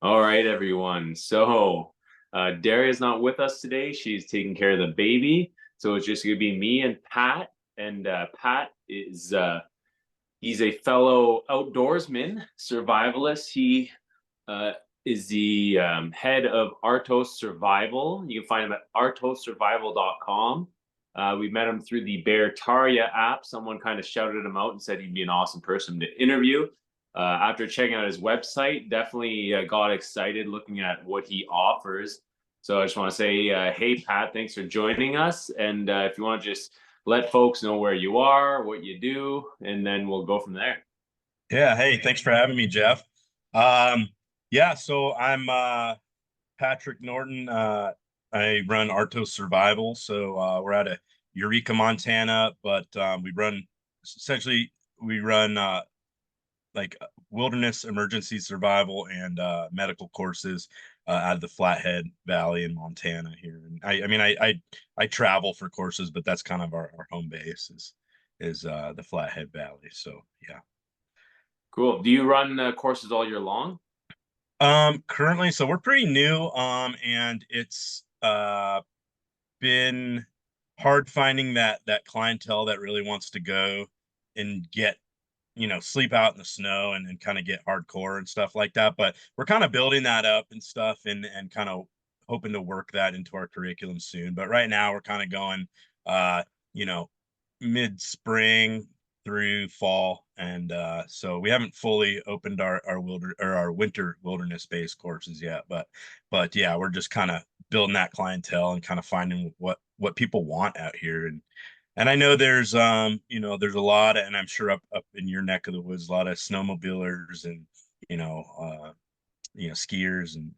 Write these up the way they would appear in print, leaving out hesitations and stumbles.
All right, everyone. Daria's not with us today. She's taking care of the baby. So it's just going to be me and Pat. And Pat he's a fellow outdoorsman, survivalist. He uh, is the head of Artos Survival. You can find him at artossurvival.com. We met him through the Bear Taria app. Someone kind of shouted him out and said he'd be an awesome person to interview. After checking out his website, definitely got excited looking at what he offers. So I just want to say, hey, Pat, thanks for joining us. And if you want to just let folks know where you are, what you do, and then we'll go from there. Yeah, hey, thanks for having me, Jeff. Um, yeah, so I'm Patrick Norton. I run Artos Survival. So we're out of Eureka, Montana, but we run like wilderness emergency survival and medical courses out of the Flathead Valley in Montana here. And I travel for courses, but that's kind of our home base is the Flathead Valley. So yeah. Cool. Do you run courses all year long? Currently, so we're pretty new, and it's been hard finding that clientele that really wants to go and get, sleep out in the snow and kind of get hardcore and stuff like that. But we're kind of building that up and stuff and kind of hoping to work that into our curriculum soon. But right now we're kind of going you know, mid-spring through fall, and so we haven't fully opened our winter wilderness based courses yet, but yeah, we're just kind of building that clientele and kind of finding what people want out here. And I know there's a lot, and I'm sure up in your neck of the woods, a lot of snowmobilers and you know skiers and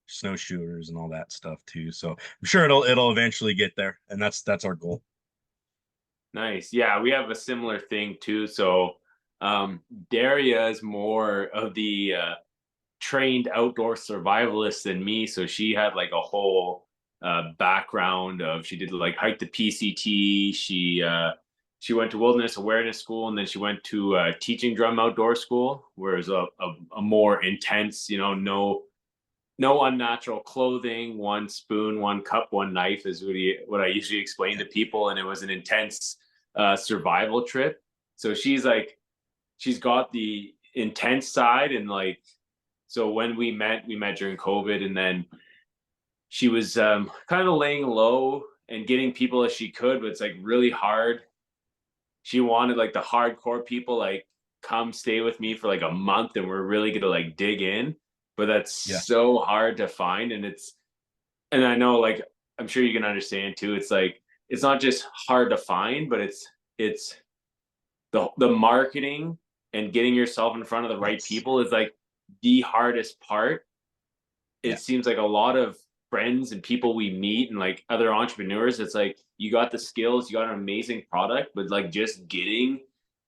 snowshoers and all that stuff too. So I'm sure it'll eventually get there, and that's our goal. Nice. Yeah, we have a similar thing too. Daria is more of the trained outdoor survivalist than me. So she had like a whole background of she did like hike the PCT. She went to wilderness awareness school, and then she went to teaching drum outdoor school, where it was a more intense, no unnatural clothing, one spoon, one cup, one knife is what I usually explain to people. And it was an intense survival trip. So she's got the intense side. And like, so when we met during COVID. And then she was kind of laying low and getting people as she could, but it's like really hard. She wanted like the hardcore people, like, come stay with me for like a month and we're really gonna like dig in. But that's Yeah. so hard to find. And I know, like, I'm sure you can understand too, it's like it's not just hard to find, but it's the marketing and getting yourself in front of the right Yes. people is like the hardest part. Yeah. It seems like a lot of friends and people we meet and like other entrepreneurs, it's like you got the skills, you got an amazing product, but like just getting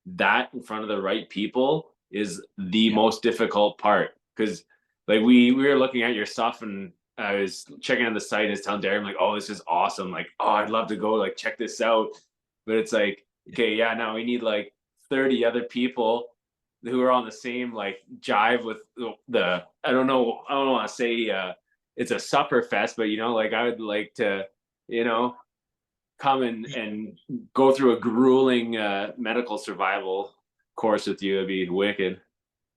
that in front of the right people is the Yeah. most difficult part. Because like we were looking at your stuff, and I was checking on the site and it's telling Darren like, oh, this is awesome, like, oh, I'd love to go like check this out. But it's like, Yeah. okay, yeah, now we need like 30 other people who are on the same like jive with the I don't want to say it's a supper fest, but like I would like to, you know, come and go through a grueling medical survival course with you. It'd be wicked.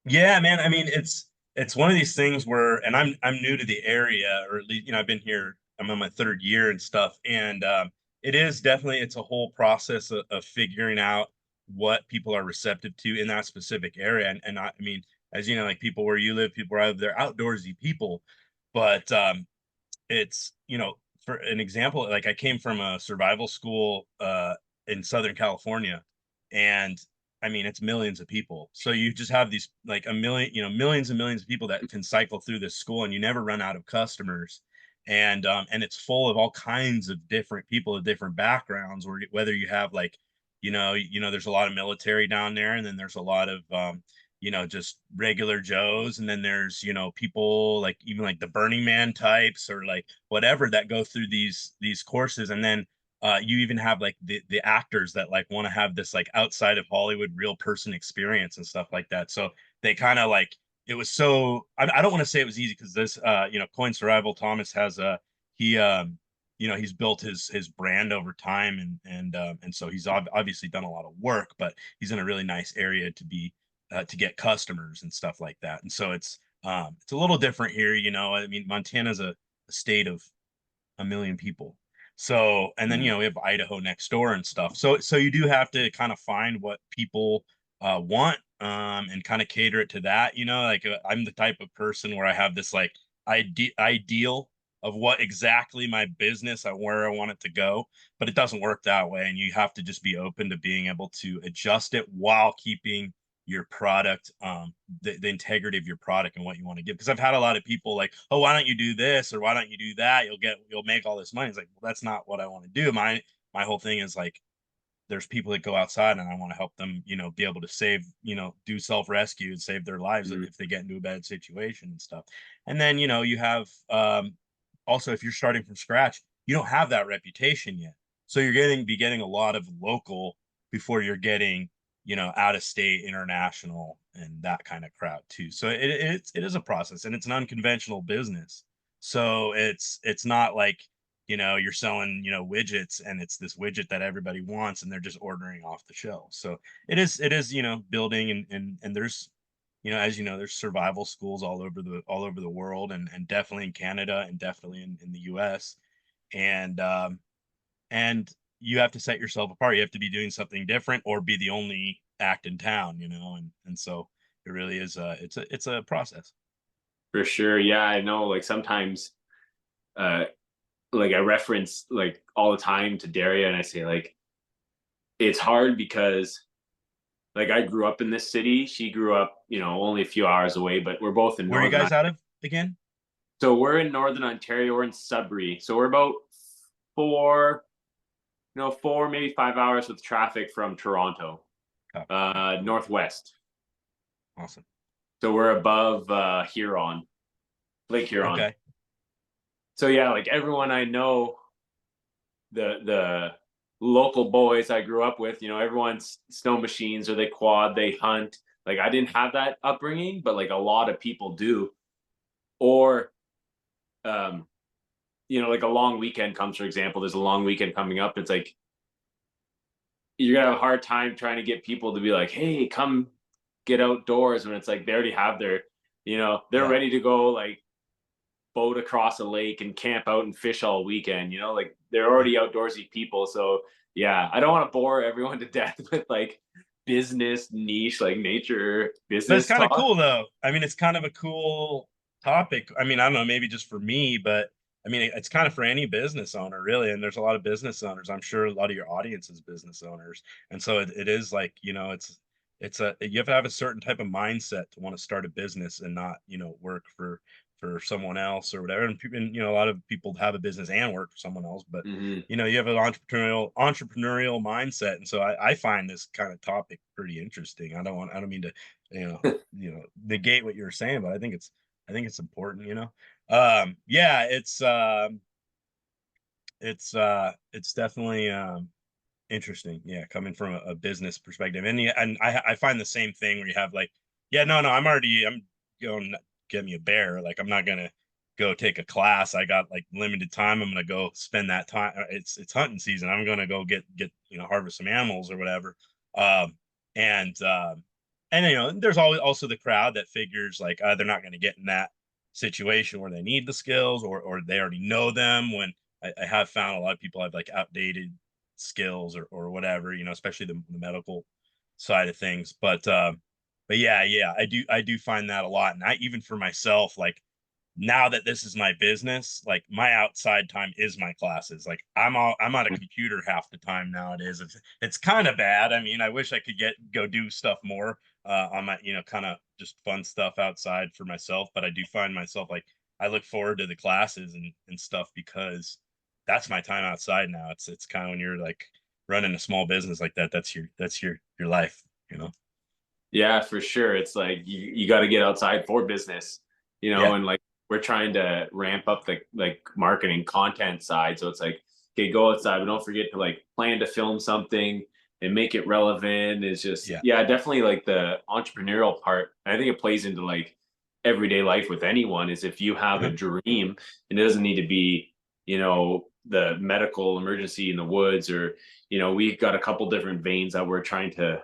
Yeah, man. I mean, it's one of these things where, and I'm new to the area, or at least I've been here. I'm on my third year and stuff, and it is definitely it's a whole process of figuring out what people are receptive to in that specific area. And I mean, as you know, like people where you live, people where I live, they're outdoorsy people, but it's for an example, like I came from a survival school in Southern California, and I mean it's millions of people, so you just have these like a million, millions and millions of people that can cycle through this school, and you never run out of customers. And it's full of all kinds of different people of different backgrounds, where whether you have like there's a lot of military down there, and then there's a lot of just regular Joes. And then there's, people like even like the Burning Man types or like whatever that go through these courses. And then you even have like the actors that like want to have this like outside of Hollywood real person experience and stuff like that. So they kind of like, it was so, I don't want to say it was easy because this Coin Survival Thomas has a he he's built his brand over time, and so he's obviously done a lot of work, but he's in a really nice area to be to get customers and stuff like that. And so it's a little different here, I mean, Montana's a state of a million people. So, and then, we have Idaho next door and stuff. So you do have to kind of find what people want, and kind of cater it to that, like I'm the type of person where I have this like ideal of what exactly my business and where I want it to go, but it doesn't work that way. And you have to just be open to being able to adjust it while keeping your product, the integrity of your product and what you want to give. Because I've had a lot of people like, oh, why don't you do this or why don't you do that? You'll make all this money. It's like, well, that's not what I want to do. My whole thing is like, there's people that go outside and I want to help them, be able to save, do self-rescue and save their lives Mm-hmm. if they get into a bad situation and stuff. And then, you have, also, if you're starting from scratch, you don't have that reputation yet. So you're getting a lot of local before you're getting, out of state, international, and that kind of crowd too. So it is a process, and it's an unconventional business. So it's not like, you're selling, widgets and it's this widget that everybody wants and they're just ordering off the shelf. So it is, building, and there's, as you know, there's survival schools all over the world, and definitely in Canada and definitely in the US. And you have to set yourself apart. You have to be doing something different or be the only act in town, and so it really is it's a process. For sure. Yeah, I know. Like sometimes, uh, like I reference like all the time to Daria, and I say like it's hard because like I grew up in this city. She grew up, only a few hours away, but we're both in Where are you northern. guys out of again? So we're in northern Ontario. We're in Sudbury. So we're about four, 4 maybe 5 hours with traffic from Toronto, Oh, northwest. awesome. So we're above Huron, Lake Huron. Okay. So yeah, like everyone I know, the local boys I grew up with, everyone's snow machines or they quad, they hunt. Like I didn't have that upbringing, but like a lot of people do. Or um, like a long weekend comes, for example, there's a long weekend coming up. It's like you're gonna have a hard time trying to get people to be like, hey, come get outdoors when it's like they already have their, they're Yeah. ready to go like boat across a lake and camp out and fish all weekend, like they're Yeah. already outdoorsy people. So yeah, I don't want to bore everyone to death with like business niche, like nature But it's business kind of talk. cool though. I mean, it's kind of a cool topic. I mean, I don't know, maybe just for me, but I mean, it's kind of for any business owner, really. And there's a lot of business owners. I'm sure a lot of your audience is business owners. And so it is like, you have to have a certain type of mindset to want to start a business and not, work for someone else or whatever. And people, a lot of people have a business and work for someone else, but Mm-hmm. you have an entrepreneurial mindset. And so I find this kind of topic pretty interesting. I don't mean to, negate what you're saying, but I think it's important, yeah, it's definitely interesting, yeah, coming from a business perspective. And yeah, and I find the same thing where you have like, yeah, no, I'm going to get me a bear, like I'm not gonna go take a class. I got like limited time. I'm gonna go spend that time. It's hunting season. I'm gonna go get harvest some animals or whatever. um and there's always also the crowd that figures like, they're not going to get in that situation where they need the skills, or they already know them. When I have found a lot of people have like outdated skills or whatever, especially the medical side of things. But yeah, I do find that a lot. And I, even for myself, like now that this is my business, like my outside time is my classes. Like I'm on a computer half the time nowadays. It's kind of bad. I mean, I wish I could go do stuff more on my, kind of just fun stuff outside for myself. But I do find myself like, I look forward to the classes and stuff because that's my time outside now. It's kind of when you're like running a small business like that, that's your life, you know. Yeah, for sure. It's like you got to get outside for business, Yeah. and like we're trying to ramp up the like marketing content side. So it's like, okay, go outside, but don't forget to like plan to film something and make it relevant. It's just, Yeah. yeah, definitely like the entrepreneurial part. I think it plays into like everyday life with anyone is if you have a Uh-huh. dream, and it doesn't need to be, the medical emergency in the woods, or, we've got a couple different veins that we're trying to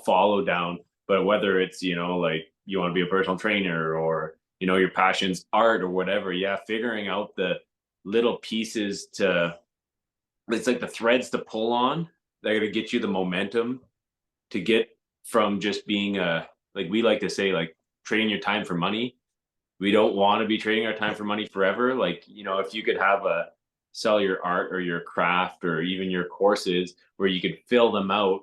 follow down. But whether it's, like you want to be a personal trainer, or, your passion's art or whatever, yeah, figuring out the little pieces to, it's like the threads to pull on that are going to get you the momentum to get from just being like we like to say, like trading your time for money. We don't want to be trading our time for money forever. Like, if you could have a sell your art or your craft or even your courses where you could fill them out,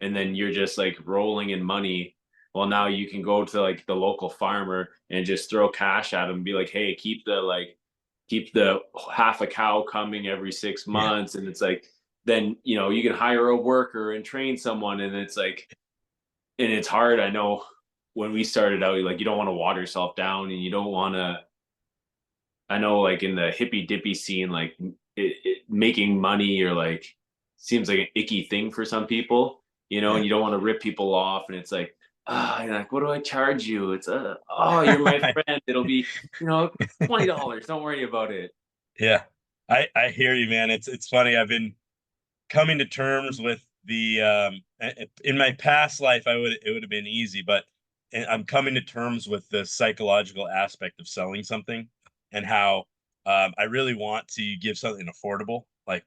and then you're just like rolling in money. Well, now you can go to like the local farmer and just throw cash at them and be like, hey, keep the half a cow coming every six Yeah. months. And it's like, then, you can hire a worker and train someone. And it's like, and it's hard. I know when we started out, like, you don't want to water yourself down, and you don't want to, I know like in the hippy dippy scene, like making money, or like seems like an icky thing for some people, Yeah. and you don't want to rip people off. And it's like, you're like, what do I charge you? It's oh, you're my friend. It'll be, $20. Don't worry about it. Yeah. I hear you, man. It's funny. I've been coming to terms with the in my past life it would have been easy, but I'm coming to terms with the psychological aspect of selling something, and how I really want to give something affordable. Like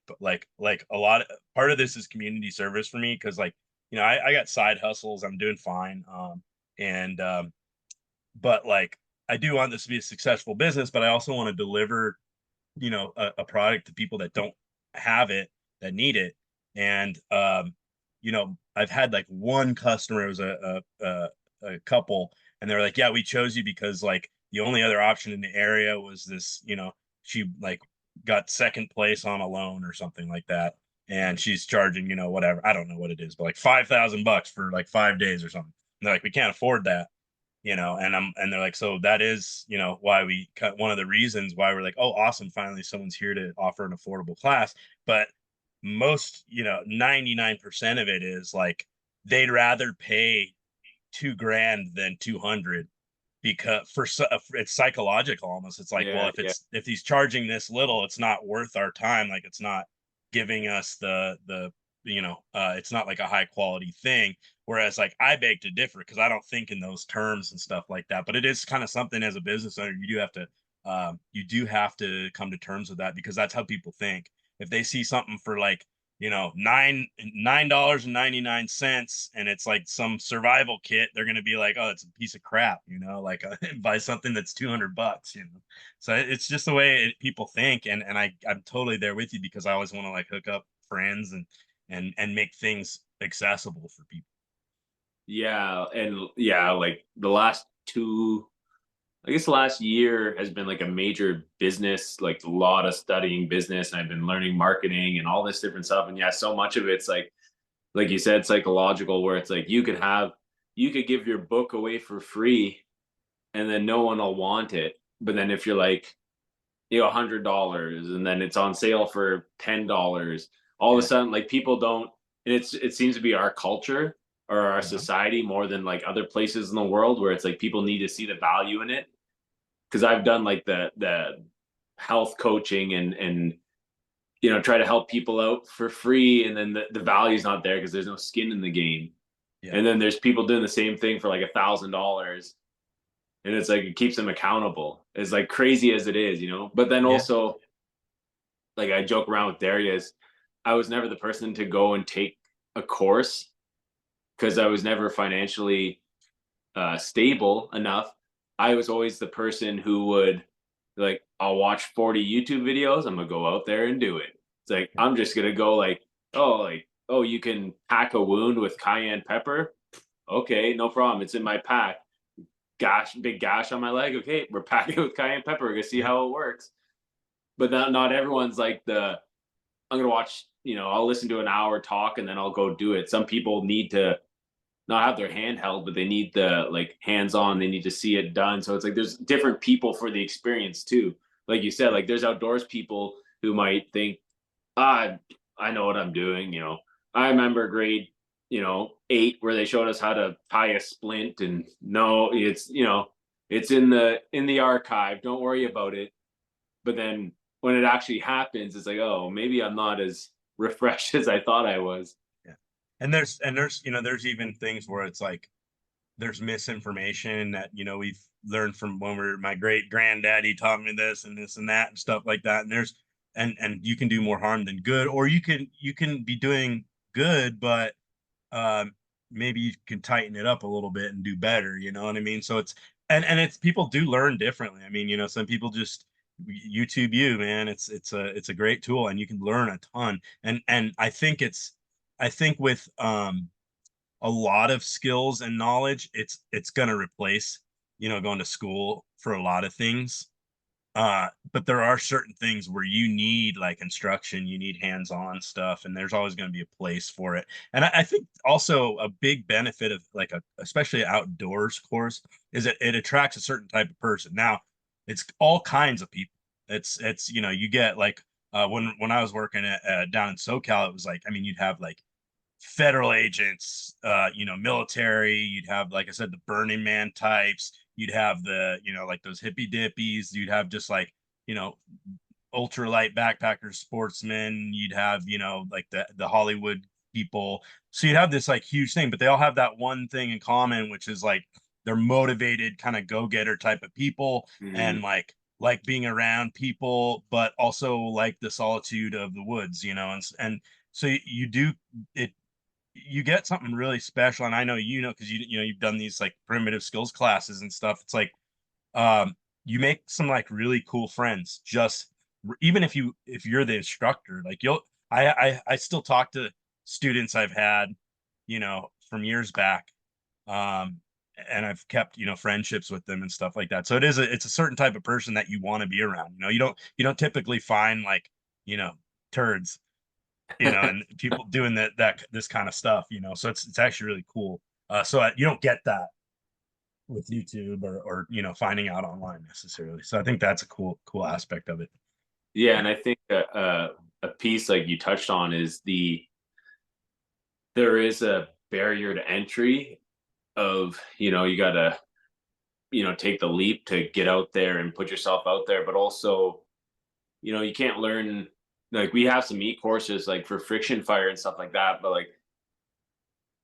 a lot of part of this is community service for me, because like, I got side hustles. I'm doing fine. And But like, I do want this to be a successful business, but I also want to deliver, a product to people that don't have it, that need it. And I've had like one customer, it was a couple, and they were like, yeah, we chose you because like the only other option in the area was this, she like got second place on a loan or something like that, and she's charging, whatever, I don't know what it is, but like $5,000 for like 5 days or something. And they're like, we can't afford that, and they're like, so that is, why we cut, one of the reasons why we're like, oh, awesome, finally someone's here to offer an affordable class. But most, 99% of it is like, they'd rather pay 2 grand than 200, because it's psychological almost. It's like, well, Yeah, yeah. if he's charging this little, it's not worth our time. Like, it's not giving us it's not like a high quality thing. Whereas like, I beg to differ, because I don't think in those terms and stuff like that. But it is kind of something, as a business owner, you do have to come to terms with that, because that's how people think. If they see something for like, $9.99, and it's like some survival kit, they're gonna be like, oh, it's a piece of crap, like, buy something that's $200. So it's just the way people think. And I'm totally there with you, because I always want to like hook up friends, and make things accessible for people. Yeah. And yeah, like I guess the last year has been like a major business, like a lot of studying business. And I've been learning marketing and all this different stuff. And yeah, so much of it's like you said, psychological, where it's like you could give your book away for free, and then no one will want it. But then if you're like, $100, and then it's on sale for $10, all of a Yeah. sudden, like, people don't, and it seems to be our culture or our Uh-huh. society more than like other places in the world, where it's like people need to see the value in it. Because I've done like the health coaching, and try to help people out for free, and then the value's not there because there's no skin in the game. Yeah. And then there's people doing the same thing for like $1,000, and it's like it keeps them accountable. It's like crazy as it is. But then Yeah. also, like, I joke around with Darius, I was never the person to go and take a course because I was never financially stable enough. I was always the person who would, like, I'll watch 40 YouTube videos. I'm gonna go out there and do it. It's like I'm just gonna go like, oh, you can pack a wound with cayenne pepper. Okay, no problem. It's in my pack. Gash, big gash on my leg. Okay, we're packing with cayenne pepper. We're gonna see Yeah. how it works. But not everyone's like I'm gonna watch. I'll listen to an hour talk and then I'll go do it. Some people need to not have their hand held, but they need the like hands on. They need to see it done. So it's like there's different people for the experience too. Like you said, Yeah. like there's outdoors people who might think, ah, I know what I'm doing. I remember grade, 8 where they showed us how to tie a splint, and no, it's it's in the archive, don't worry about it. But then when it actually happens, it's like, oh, maybe I'm not as refreshed as I thought I was. Yeah. And there's there's even things where it's like there's misinformation that we've learned from when we're my great granddaddy taught me this and this and that and stuff like that. And there's and you can do more harm than good, or you can be doing good, but um maybe you can tighten it up a little bit and do better, you know what I mean? So it's it's people do learn differently. I mean, some people just YouTube you, man. It's a great tool and you can learn a ton. And I think with a lot of skills and knowledge, it's gonna replace, going to school for a lot of things. But there are certain things where you need like instruction, you need hands-on stuff, and there's always going to be a place for it. And I think also a big benefit of like especially outdoors course is that it attracts a certain type of person. Now, it's all kinds of people. It's you get like when I was working at down in SoCal, it was like, I mean, you'd have like federal agents, military. You'd have, like I said, the Burning Man types. You'd have the, like those hippy dippies. You'd have just like, you know, ultralight backpackers, sportsmen. You'd have, like the Hollywood people. So you'd have this like huge thing, but they all have that one thing in common, which is like they're motivated, kind of go-getter type of people, and Mhm. like being around people, but also like the solitude of the woods, and so you do it you get something really special. And I know, because you've done these like primitive skills classes and stuff. It's like you make some like really cool friends, just even if you're the instructor. Like I still talk to students I've had, from years back. um and I've kept, friendships with them and stuff like that. So it's a certain type of person that you want to be around. You don't typically find like, you know turds, and people doing that this kind of stuff, so it's actually really cool. So you don't get that with YouTube or finding out online necessarily. So I think that's a cool aspect of it. Yeah, and I think a piece like you touched on is there is a barrier to entry of, you got to, take the leap to get out there and put yourself out there, but also, you can't learn, like we have some courses like for friction fire and stuff like that, but like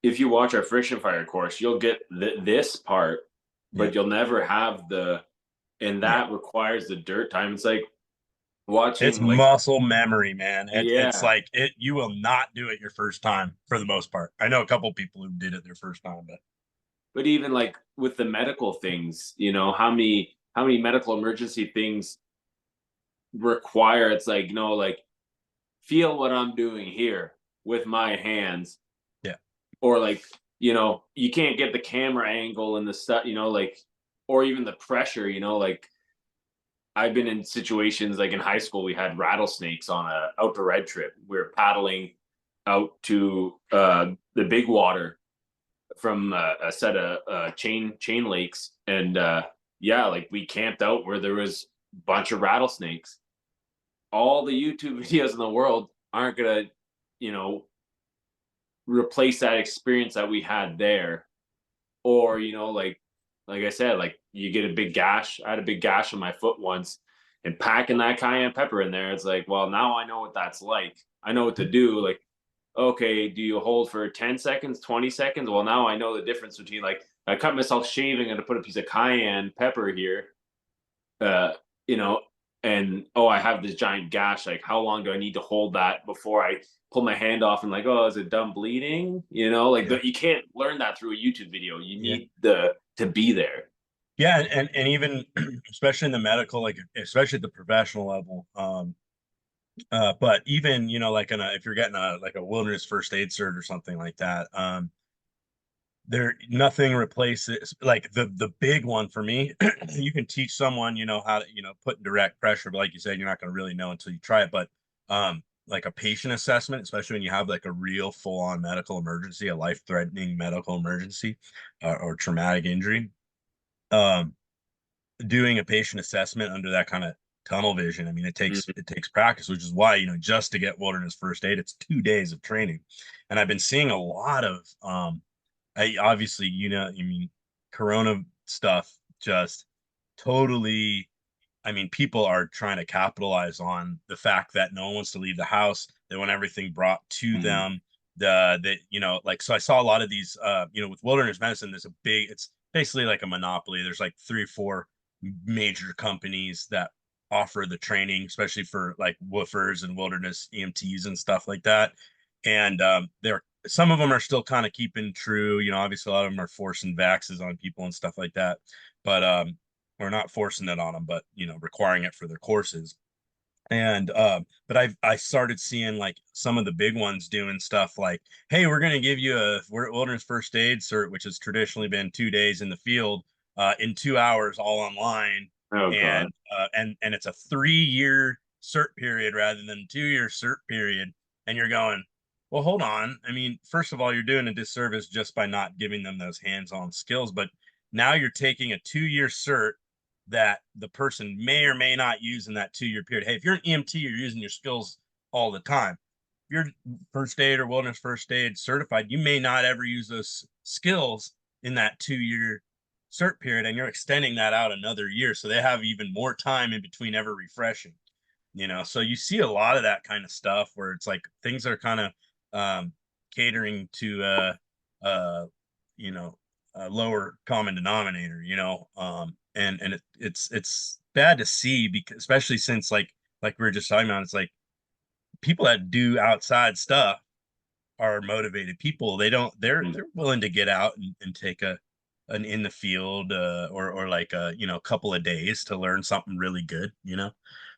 if you watch our friction fire course, you'll get this part, Yeah. but you'll never have and Yeah. that requires the dirt time. It's like It's watching like, muscle memory, man. It's yeah, like you will not do it your first time for the most part. I know a couple people who did it their first time, but but even like with the medical things, how many medical emergency things require, it's like, like feel what I'm doing here with my hands, yeah. or like, you can't get the camera angle and the stuff, like, or even the pressure, like I've been in situations like in high school, we had rattlesnakes on a outdoor red trip. We were paddling out to the big water from a set of chain lakes, and yeah, like we camped out where there was a bunch of rattlesnakes. All the YouTube videos in the world aren't gonna, you know, replace that experience that we had there. Or, like I said, like you get a big gash. I had a big gash on my foot once, and packing that cayenne pepper in there, it's like, well, now I know what that's like. I know what to do. Like, okay, do you hold for 10 seconds, 20 seconds? Well, now I know the difference between, like, I cut myself shaving and to put a piece of cayenne pepper here, uh, you know, and oh, I have this giant gash. Like, how long do I need to hold that before I pull my hand off and like, oh, is it done bleeding? Like Yeah. you can't learn that through a YouTube video. You Yeah. need the to be there. Yeah. And even especially in the medical, like especially at the professional level, but even, like if you're getting a like a wilderness first aid cert or something like that, there nothing replaces like the big one for me. You can teach someone, how to, put in direct pressure, but like you said, you're not going to really know until you try it. But like a patient assessment, especially when you have like a real full-on medical emergency, a life-threatening medical emergency, or traumatic injury, um doing a patient assessment under that kind of tunnel vision. I mean, Mhm. it takes practice, which is why, just to get wilderness first aid, it's 2 days of training. And I've been seeing a lot of I obviously, I mean, Corona stuff just totally, I mean, people are trying to capitalize on the fact that no one wants to leave the house. They want everything brought to Mm, them. Like, so I saw a lot of these, with wilderness medicine, it's basically like a monopoly. There's like three or four major companies that offer the training, especially for like woofers and wilderness EMTs and stuff like that. And some of them are still kind of keeping true. Obviously a lot of them are forcing vaxes on people and stuff like that. But we're not forcing it on them, but requiring it for their courses. And but I started seeing like some of the big ones doing stuff like, hey, we're going to give you a wilderness first aid cert, which has traditionally been 2 days in the field, in 2 hours, all online. oh And God. and it's a 3 year cert period rather than 2 year cert period. And you're going, well, hold on. I mean, first of all, you're doing a disservice just by not giving them those hands-on skills, but now you're taking a 2 year cert that the person may or may not use in that 2 year period. Hey, if you're an EMT, you're using your skills all the time. If you're first aid or wilderness first aid certified, you may not ever use those skills in that 2 year cert period, and you're extending that out another year. So they have even more time in between ever refreshing. So you see a lot of that kind of stuff where it's like things are kind of catering to uh you know a lower common denominator, and it's bad to see, because especially since like we were just talking about, it's like people that do outside stuff are motivated people. They don't they're willing to get out and take an in the field, or like a couple of days to learn something really good.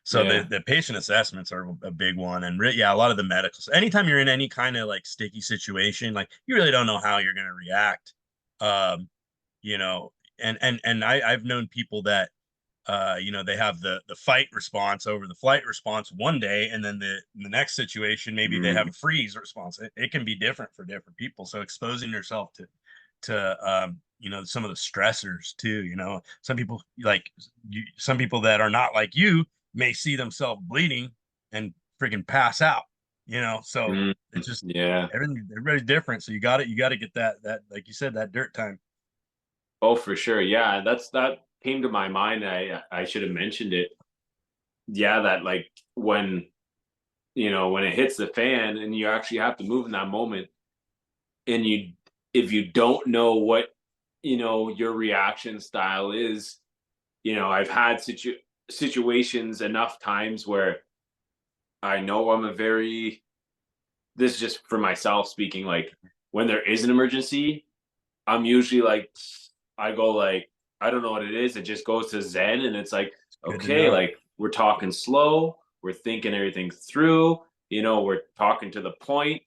So Yeah. the patient assessments are a big one. And yeah, a lot of the medicals, anytime you're in any kind of like sticky situation, like you really don't know how you're going to react. um you know and I've known people that they have the fight response over the flight response one day, and then the next situation maybe they have Mm, a freeze response. It can be different for different people. So exposing yourself to some of the stressors too. Some people, some people that are not like you may see themselves bleeding and freaking pass out. So mm, it's just yeah. everybody's different. So you got to get that, like you said, that dirt time. Oh, for sure. Yeah, that came to my mind. I should have mentioned it. Yeah, that like when when it hits the fan and you actually have to move in that moment, and if you don't know what your reaction style is, I've had situations enough times where I know I'm a very this is just for myself speaking, like when there is an emergency, I'm usually like, I go like, I don't know what it is. It just goes to Zen, and it's like, Good to okay, know. like we're talking slow, we're thinking everything through, we're talking to the point,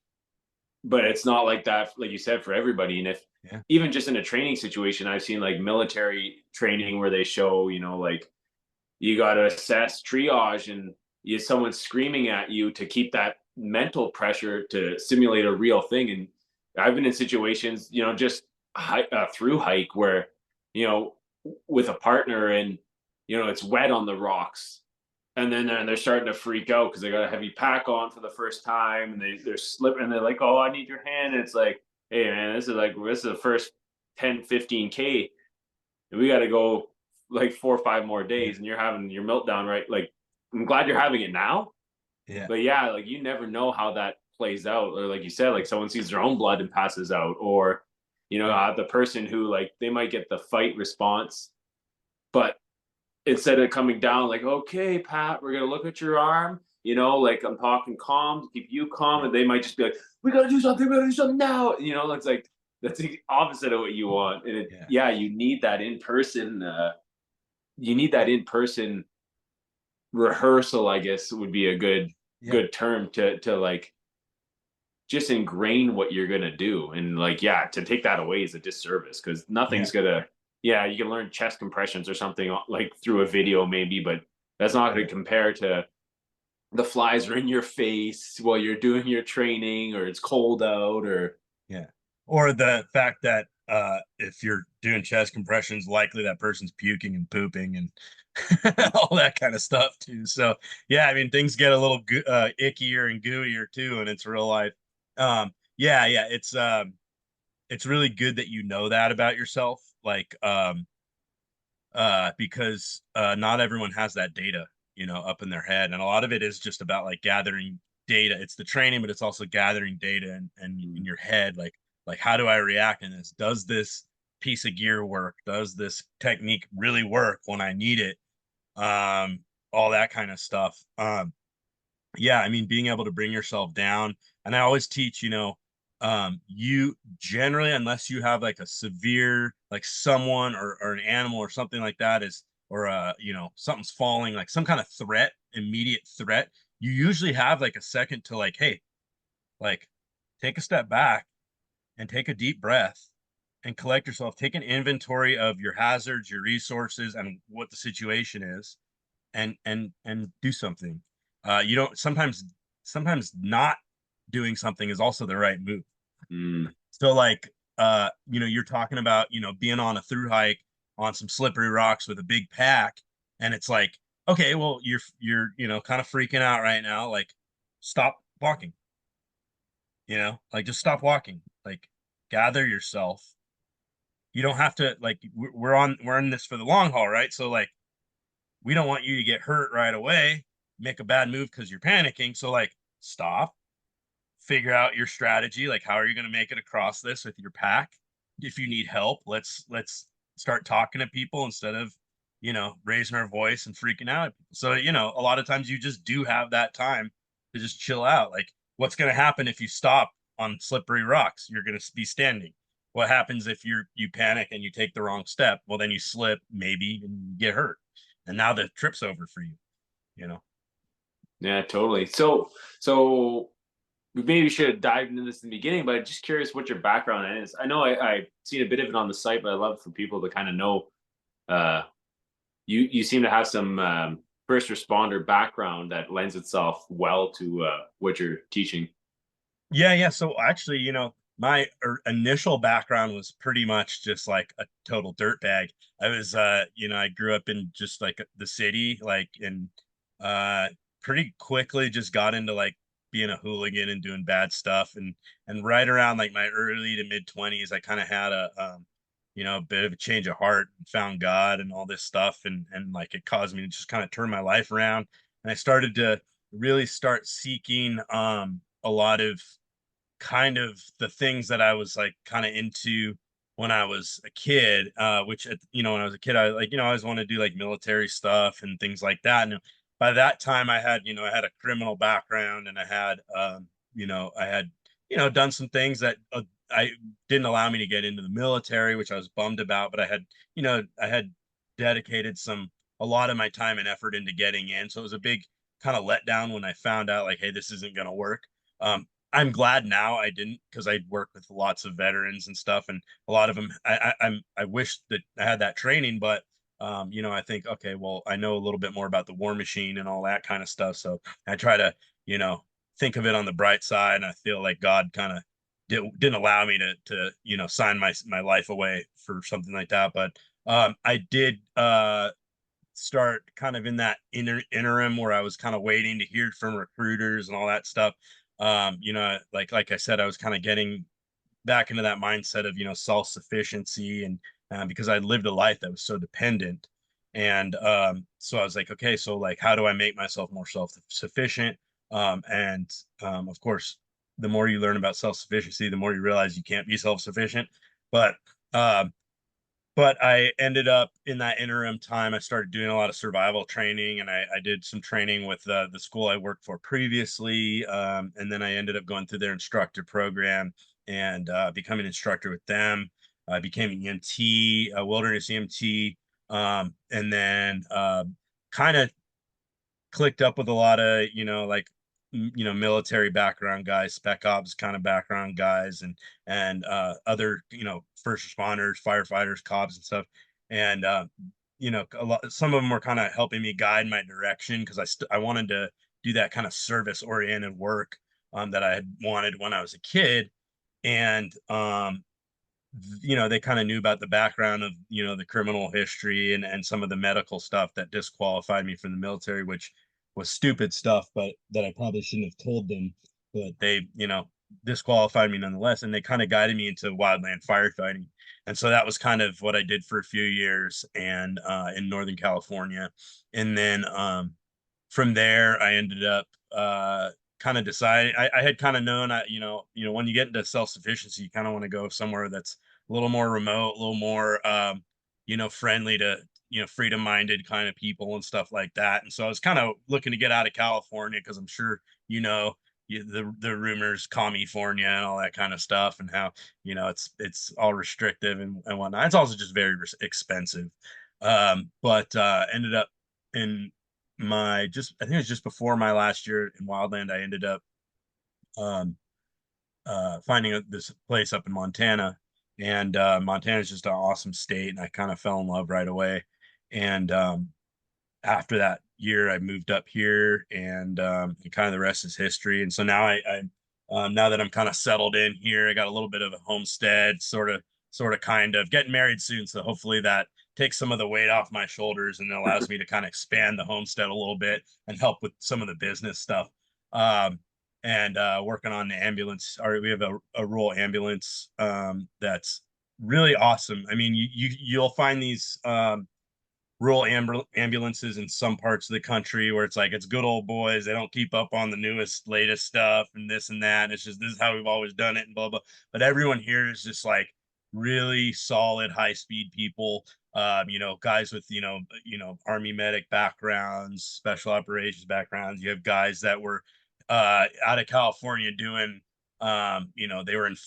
but it's not like that, like you said, for everybody. And if Yeah. even just in a training situation, I've seen like military training where they show, like you got to assess triage, and someone's screaming at you to keep that mental pressure to simulate a real thing. And I've been in situations, just through hike where, you know, with a partner, and it's wet on the rocks, and then they're starting to freak out because they got a heavy pack on for the first time, and they're slipping, and they're like, "Oh, I need your hand." And it's like, "Hey, man, this is the first 10-15K, and we got to go like 4 or 5 more Yeah. days, and you're having your meltdown, right?" Like, I'm glad you're having it now, Yeah. but yeah, like you never know how that plays out. Or like you said, like someone sees their own blood and passes out, or Yeah. the person who like they might get the fight response, but instead of coming down like, "Okay, Pat, we're gonna look at your arm," like I'm talking calm to keep you calm, Yeah. and they might just be like, "We gotta do something, we gotta do something now." It's like that's the opposite of what you want. And Yeah. yeah, you need that in person. You need that in person rehearsal, I guess would be a Yeah. good term to like just ingrain what you're gonna do. And like, yeah, to take that away is a disservice, because Yeah. nothing's gonna. Yeah, you can learn chest compressions or something like through a video maybe, but that's not going Yeah. to compare to the flies are in your face while you're doing your training, or it's cold out, or Yeah. Or the fact that if you're doing chest compressions, likely that person's puking and pooping and all that kind of stuff too. So yeah, I mean things get a little ickier and gooier too, and it's real life. Yeah, yeah, it's really good that you know that about yourself. Like because not everyone has that data, up in their head. And a lot of it is just about like gathering data. It's the training, but it's also gathering data and in your head, like how do I react in this? Does this piece of gear work? Does this technique really work when I need it? All that kind of stuff. Yeah, I mean, being able to bring yourself down. And I always teach, you generally, unless you have like a severe, like someone or an animal or something like that is, or something's falling, like some kind of threat, immediate threat, you usually have like a second to like, hey, like take a step back and take a deep breath and collect yourself, take an inventory of your hazards, your resources, and what the situation is, and do something. You don't sometimes not doing something is also the right move. Mm. So like you're talking about, being on a through hike on some slippery rocks with a big pack, and it's like, okay, well, you're kind of freaking out right now. Like, stop walking, like just stop walking. Like, gather yourself. You don't have to like we're in this for the long haul, right? So like we don't want you to get hurt right away, make a bad move because you're panicking. So like stop, figure out your strategy. Like, how are you going to make it across this with your pack? If you need help, let's start talking to people instead of raising our voice and freaking out. So a lot of times you just do have that time to just chill out. Like, what's going to happen if you stop on slippery rocks? You're going to be standing. What happens if you panic and you take the wrong step? Well, then you slip maybe and get hurt, and now the trip's over for you. You know. Yeah, totally. So we maybe should have dived into this in the beginning, but I'm just curious what your background is. I know I seen a bit of it on the site, but I love for people to kind of know. Uh, you seem to have some first responder background that lends itself well to what you're teaching. Yeah. So actually, my initial background was pretty much just like a total dirtbag. I was, I grew up in just like the city, like, and uh, pretty quickly just got into like being a hooligan and doing bad stuff. And right around like my early to mid 20s, I kind of had a bit of a change of heart and found God and all this stuff. And like it caused me to just kind of turn my life around. And I started to really start seeking, a lot of kind of the things that I was like kind of into when I was a kid, which, when I was a kid, I like, I always want to do like military stuff and things like that. And by that time I had a criminal background, and I had, done some things that I didn't allow me to get into the military, which I was bummed about, but I had dedicated a lot of my time and effort into getting in. So it was a big kind of letdown when I found out like, hey, this isn't going to work. I'm glad now I didn't, because I work with lots of veterans and stuff, and a lot of them. I wish that I had that training, but I think, okay, well, I know a little bit more about the war machine and all that kind of stuff, so I try to think of it on the bright side, and I feel like God kind of didn't allow me to sign my life away for something like that, but I did start kind of in that interim where I was kind of waiting to hear from recruiters and all that stuff. Like I said, I was kind of getting back into that mindset of self-sufficiency, and because I lived a life that was so dependent. And so I was like, okay, so like, how do I make myself more self-sufficient? And Of course, the more you learn about self-sufficiency, the more you realize you can't be self-sufficient. But um, but I ended up in that interim time, I started doing a lot of survival training, and I did some training with the school I worked for previously. And then I ended up going through their instructor program and becoming an instructor with them. I became an EMT, a wilderness EMT, and then kind of clicked up with a lot of like military background guys, spec ops kind of background guys, and other first responders, firefighters, cops, and stuff. And some of them were kind of helping me guide my direction, because I wanted to do that kind of service oriented work that I had wanted when I was a kid. And they kind of knew about the background of the criminal history and some of the medical stuff that disqualified me from the military, which was stupid stuff, but that I probably shouldn't have told them. But they disqualified me nonetheless. And they kind of guided me into wildland firefighting. And so that was kind of what I did for a few years and in Northern California. And then from there, I ended up kind of deciding I had kind of known when you get into self-sufficiency, you kind of want to go somewhere that's a little more remote, a little more friendly to freedom-minded kind of people and stuff like that. And so I was kind of looking to get out of California because I'm sure the rumors, California and all that kind of stuff, and how it's all restrictive and whatnot. It's also just very expensive. But ended up in I think it was just before my last year in wildland, I ended up um finding this place up in Montana. And Montana is just an awesome state, and I kind of fell in love right away. And after that year, I moved up here, and kind of the rest is history. And so now now that I'm kind of settled in here, I got a little bit of a homestead, sort of, kind of getting married soon. So hopefully that takes some of the weight off my shoulders and allows me to kind of expand the homestead a little bit and help with some of the business stuff. And working on the ambulance. We have a rural ambulance that's really awesome. I mean, you'll find these rural ambulances in some parts of the country where it's like it's good old boys. They don't keep up on the newest, latest stuff and this and that. And it's just this is how we've always done it and blah blah. But everyone here is just like really solid, high speed people. Guys with army medic backgrounds, special operations backgrounds. You have guys that were out of California doing they were in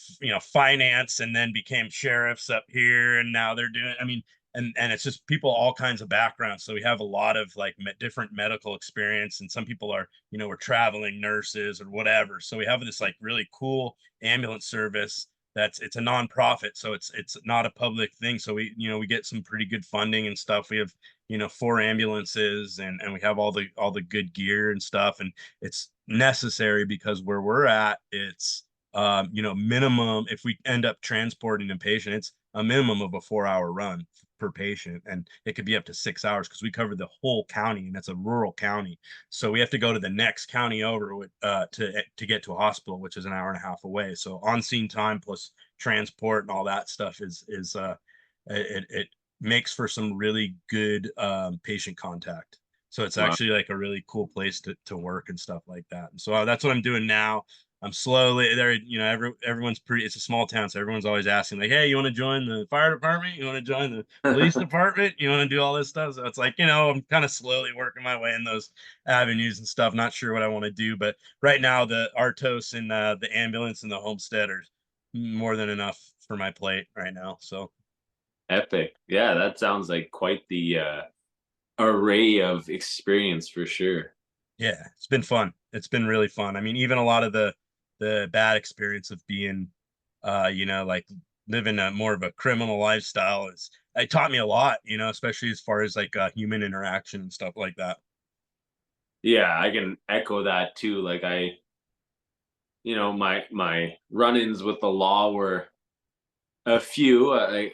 finance and then became sheriffs up here, and now they're doing, I mean, and it's just people all kinds of backgrounds. So we have a lot of like different medical experience, and some people are we're traveling nurses or whatever. So we have this like really cool ambulance service it's a nonprofit, so it's not a public thing. So we get some pretty good funding and stuff. We have 4 ambulances, and we have all the good gear and stuff, and it's necessary because where we're at, it's minimum, if we end up transporting a patient, it's a minimum of a 4-hour run per patient, and it could be up to 6 hours because we cover the whole county, and it's a rural county. So we have to go to the next county over to get to a hospital, which is an hour and a half away. So on scene time plus transport and all that stuff is it makes for some really good patient contact. So it's Wow. actually like a really cool place to work and stuff like that. And so that's what I'm doing now. I'm slowly there. Everyone's pretty. It's a small town, so everyone's always asking, like, "Hey, you want to join the fire department? You want to join the police department? You want to do all this stuff?" So it's like, I'm kind of slowly working my way in those avenues and stuff. Not sure what I want to do, but right now the Artos and the ambulance and the homestead are more than enough for my plate right now. So Epic. Yeah, that sounds like quite the array of experience for sure. yeah, it's been fun. It's been really fun. I mean, even a lot of the bad experience of being like living a more of a criminal lifestyle is it taught me a lot, especially as far as like human interaction and stuff like that. Yeah, I can echo that too. Like my run-ins with the law were a few. I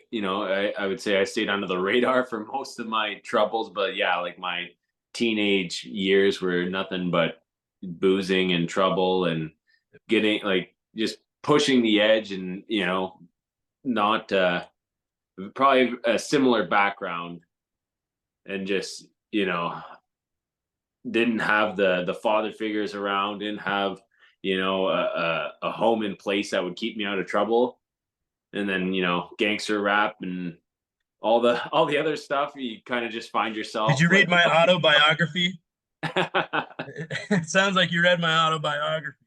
would say I stayed under the radar for most of my troubles, but yeah, like my teenage years were nothing but boozing and trouble and getting like just pushing the edge, and not probably a similar background, and just didn't have the father figures around, didn't have a home in place that would keep me out of trouble. And then gangster rap and all the other stuff, you kind of just find Did yourself you read like my autobiography? It sounds like you read my autobiography.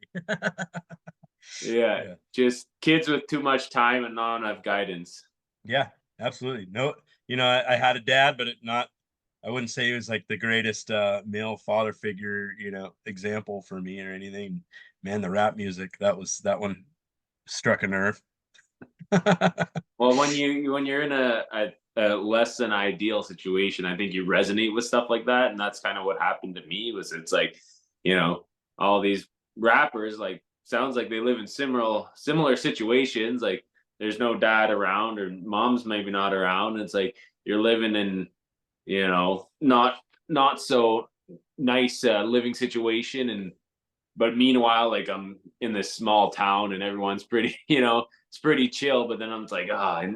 yeah, Yeah. just kids with too much time and not enough guidance. Yeah, absolutely. No, I had a dad, but I wouldn't say he was like the greatest male father figure, example for me or anything. Man, the rap music, that one struck a nerve. Well, when you're in a less than ideal situation, I think you resonate with stuff like that, and that's kind of what happened to me. Was it's like, you know, all these rappers like sounds like they live in similar situations. Like there's no dad around or mom's maybe not around. It's like you're living in, not so nice living situation, and but meanwhile, like I'm in this small town and everyone's pretty, it's pretty chill. But then I'm like,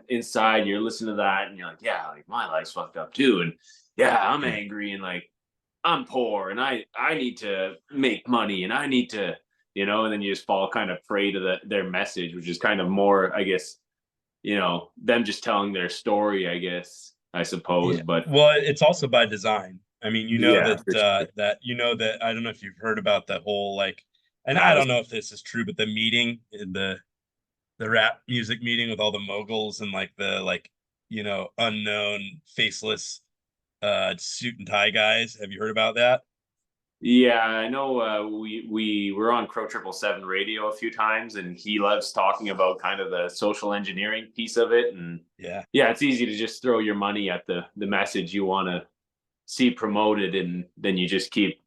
inside you're listening to that and you're like, yeah, like my life's fucked up too. And yeah, I'm Yeah. angry and like I'm poor and I need to make money and I need to, and then you just fall kind of prey to their message, which is kind of more, I guess, them just telling their story, I guess, I suppose. Yeah. But Well, it's also by design. I mean, yeah, for sure. that I don't know if you've heard about that whole like, and I Has don't know if this is true, but the meeting in the rap music meeting with all the moguls and like the like, unknown faceless suit and tie guys. Have you heard about that? Yeah, I know. We were on Crow 777 radio a few times, and he loves talking about kind of the social engineering piece of it. And Yeah. yeah, it's easy to just throw your money at the message you want to see promoted, and then you just keep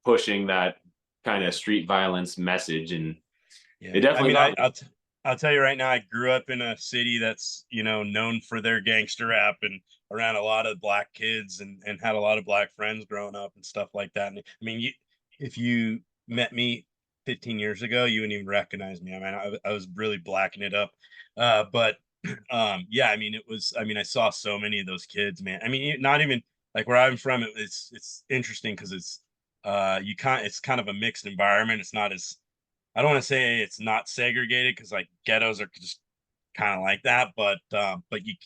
pushing that kind of street violence message, and it Yeah. I definitely mean, got me. I'll tell you right now, I grew up in a city that's, known for their gangster rap and around a lot of black kids and had a lot of black friends growing up and stuff like that. And I mean, if you met me 15 years ago, you wouldn't even recognize me. I mean, I was really blacking it up. But yeah, I mean, I mean, I saw so many of those kids, man. I mean, not even like where I'm from, it's interesting because it's kind of a mixed environment. It's not as, I don't want to say it's not segregated because like ghettos are just kind of like that, but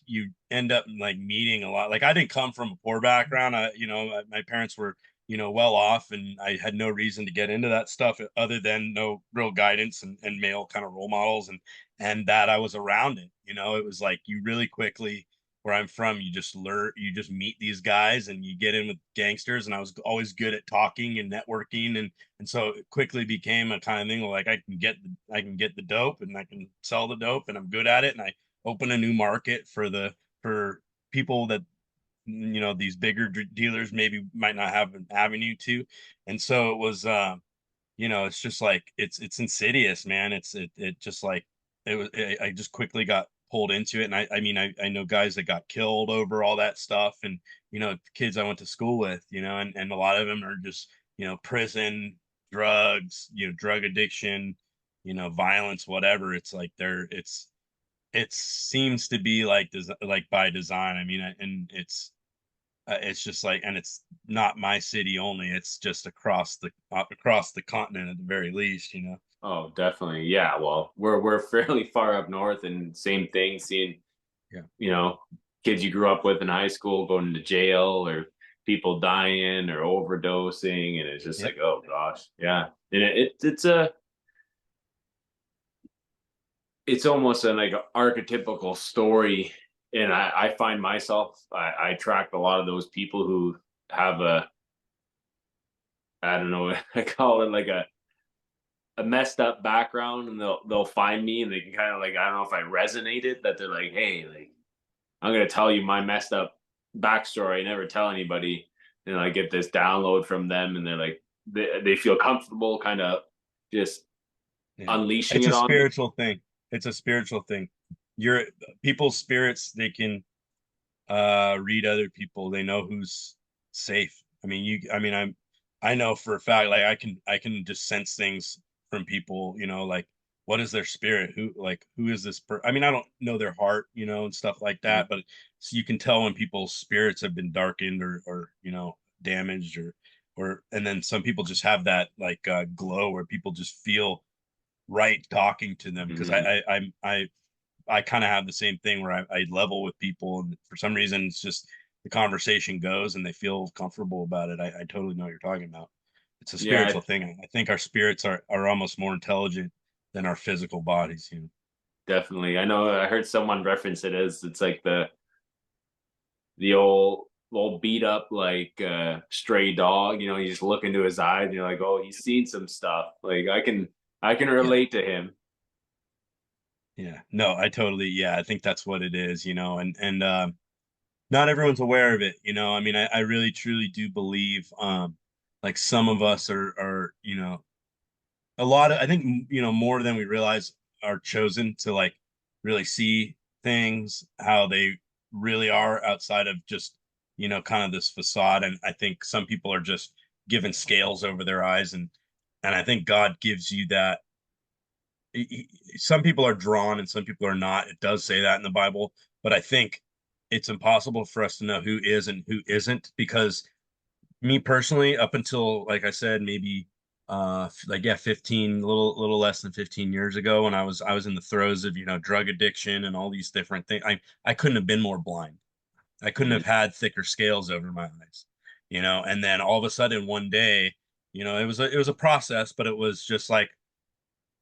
you end up like meeting a lot. Like I didn't come from a poor background. My parents were well off, and I had no reason to get into that stuff other than no real guidance and male kind of role models, and that I was around it. It was like you really quickly where I'm from, you just meet these guys and you get in with gangsters, and I was always good at talking and networking, and so it quickly became a kind of thing where like I can get the dope and I can sell the dope and I'm good at it, and I open a new market for people that these bigger dealers maybe might not have an avenue to. And so it was it's just like it's insidious, man. It just like I just quickly got pulled into it. And I mean, I know guys that got killed over all that stuff, and kids I went to school with, and a lot of them are just prison, drugs, drug addiction, violence, whatever. It's like it seems to be like like by design. I mean, and it's just like, and it's not my city only, it's just across the continent at the very least. Oh, definitely. Yeah. Well, we're fairly far up north, and same thing. Seeing Yeah. you know, kids you grew up with in high school going to jail or people dying or overdosing. And it's just Yep. like, oh gosh. Yeah. And it's almost an like archetypical story. And I find myself, I track a lot of those people who have I don't know, I call it like a messed up background, and they'll find me and they can kind of like, I don't know if I resonated, that they're like, hey, like I'm gonna tell you my messed up backstory. I never tell anybody, and I get this download from them, and they're like, they feel comfortable, kind of just Yeah. unleashing It's it a on me. spiritual thing. It's a spiritual thing. Your people's spirits, they can read other people. They know who's safe. I mean, I know for a fact, like I can just sense things from people, like what is their spirit? Who is this I mean, I don't know their heart, and stuff like Mhm. that, but so you can tell when people's spirits have been darkened or damaged and then some people just have that like glow where people just feel right talking to them because Mhm. I kind of have the same thing where I level with people, and for some reason it's just the conversation goes and they feel comfortable about it. I totally know what you're talking about. It's a Yeah, spiritual thing. I think our spirits are almost more intelligent than our physical bodies. definitely. I know I heard someone reference it as it's like the old beat up like stray dog. You just look into his eyes and you're like, oh, he's seen some stuff. Like I can Yeah. relate to him. Yeah. No, yeah, I think that's what it is, and not everyone's aware of it. I mean, I really truly do believe like some of us are a lot of, I think, more than we realize are chosen to like really see things how they really are outside of just kind of this facade. And I think some people are just given scales over their eyes, and And I think God gives you that. Some people are drawn and some people are not. It does say that in the Bible, but I think it's impossible for us to know who is and who isn't, because me personally, up until, like I said, maybe like, yeah, 15, little less than 15 years ago, when I was in the throes of, drug addiction and all these different things, I couldn't have been more blind. I couldn't Mm. have had thicker scales over my eyes, and then all of a sudden one day, it was a process, but it was just like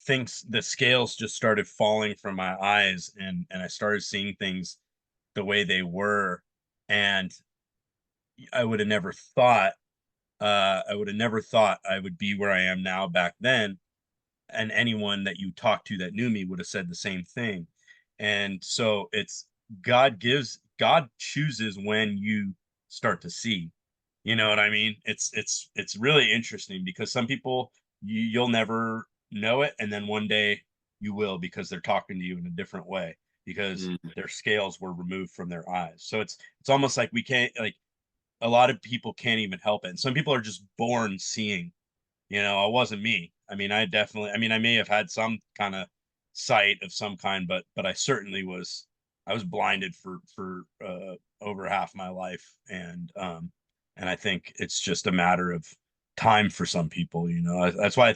things, the scales just started falling from my eyes, and I started seeing things the way they were. And I would have never thought I would be where I am now back then. And anyone that you talked to that knew me would have said the same thing. And so it's, God chooses when you start to see. You know what I mean? It's really interesting, because some people, you'll never know it, and then one day you will, because they're talking to you in a different way, because Mm. their scales were removed from their eyes. So it's almost like we can't, like, a lot of people can't even help it. And some people are just born seeing. It wasn't me. I mean, I may have had some kind of sight of some kind, but I certainly I was blinded for over half my life. And I think it's just a matter of time for some people. That's why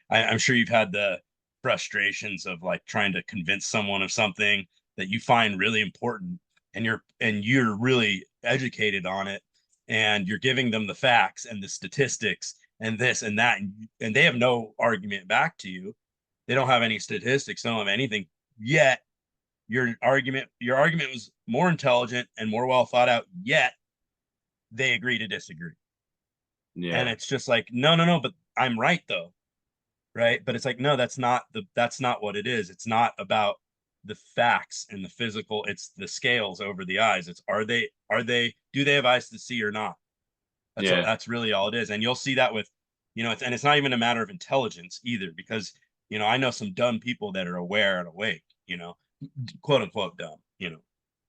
I'm sure you've had the frustrations of, like, trying to convince someone of something that you find really important, and you're really educated on it, and you're giving them the facts and the statistics and this and that, and they have no argument back to you. They don't have any statistics, they don't have anything yet. Your argument was more intelligent and more well thought out, yet they agree to disagree. And Yeah. it's just like, no, no, no, but I'm right though. Right? But it's like, no, that's not what it is. It's not about the facts and the physical. It's the scales over the eyes. It's, do they have eyes to see or not? Yeah. That's really all it is. And you'll see that with, and it's not even a matter of intelligence either, because, I know some dumb people that are aware and awake, quote unquote dumb.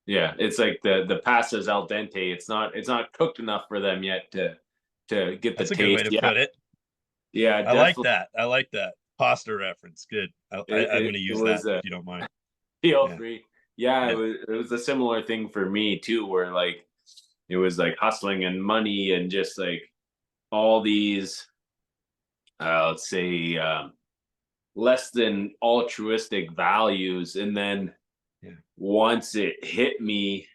Yeah. It's like the pasta's al dente. It's not cooked enough for them yet to get the That's a good way taste. to Yeah. put it. Yeah, I like definitely. that. I like that. Pasta reference. Good. I'm going to It use that was if you don't mind. feel Yeah. free. Yeah, Yeah. it was a similar thing for me too, where like it was like hustling and money and just like all these let's say less than altruistic values. And then Yeah. once it hit me,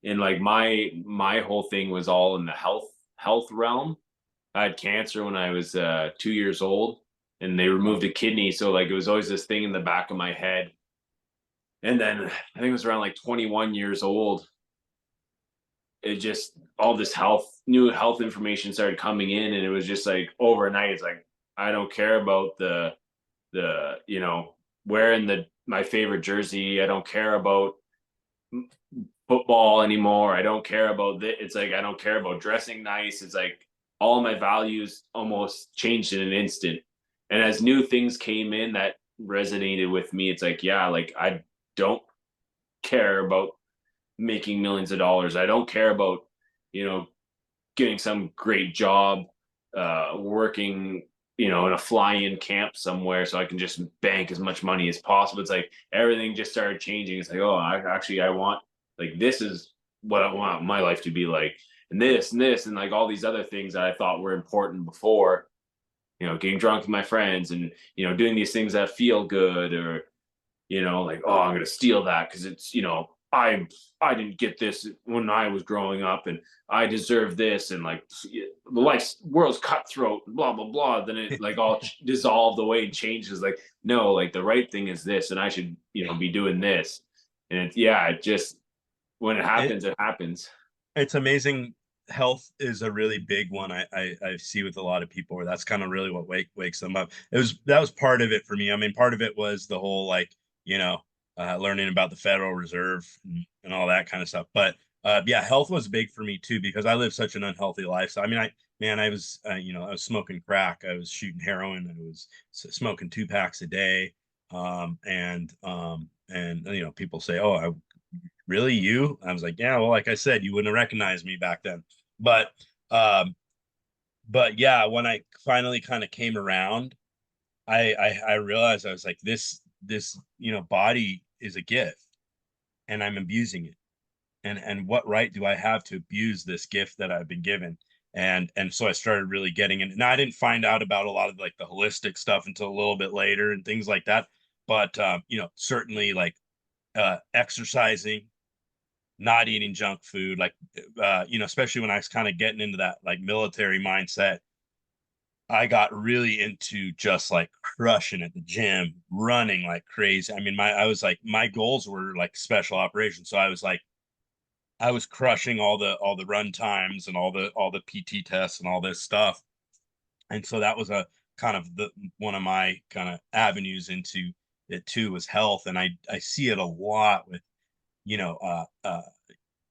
and like my whole thing was all in the health realm. I had cancer when I was 2 years old, and they Wow. removed a kidney. So like it was always this thing in the back of my head. And then I think it was around like 21 years old, it just all this new health information started coming in, and it was just like overnight. It's like I don't care about the wearing the my favorite jersey. I don't care about football anymore. I don't care about that. It's like I don't care about dressing nice. It's like all my values almost changed in an instant. And as new things came in that resonated with me, it's like, yeah, like I don't care about making millions of dollars. I don't care about, you know, getting some great job, working, in a fly-in camp somewhere so I can just bank as much money as possible. It's like everything just started changing. It's like, oh, I want, like, this is what I want my life to be like, and this, and like all these other things that I thought were important before, getting drunk with my friends and, doing these things that feel good, or, like, oh, I'm going to steal that because it's, I didn't get this when I was growing up, and I deserve this, and like the life world's cutthroat, blah blah blah. Then it like all dissolved away and changes. Like, no, like the right thing is this, and I should, be doing this. And it just, when it It happens, it happens. it's amazing. Health is a really big one. I see with a lot of people, where that's kind of really what wakes them up. That was part of it for me. I mean, part of it was the whole, like, learning about the Federal Reserve and all that kind of stuff. But yeah, health was big for me too, because I lived such an unhealthy life. So I mean, I was I was smoking crack, I was shooting heroin, I was smoking 2 packs a day. And people say, oh, really, you? I was like, yeah, well, like I said, you wouldn't have recognized me back then. But um but yeah, when I finally kind of came around, I realized I was like, this, body is a gift and I'm abusing it. And what right do I have to abuse this gift that I've been given? And so I started really getting in. Now I didn't find out about a lot of like the holistic stuff until a little bit later and things like that. But certainly like exercising, not eating junk food, like especially when I was kind of getting into that like military mindset, I got really into just like crushing at the gym, running like crazy. I mean, I was like, my goals were like special operations. So I was like, I was crushing all the run times and all the PT tests and all this stuff. And so that was a kind of the one of my kind of avenues into it too, was health. And I see it a lot with, you know,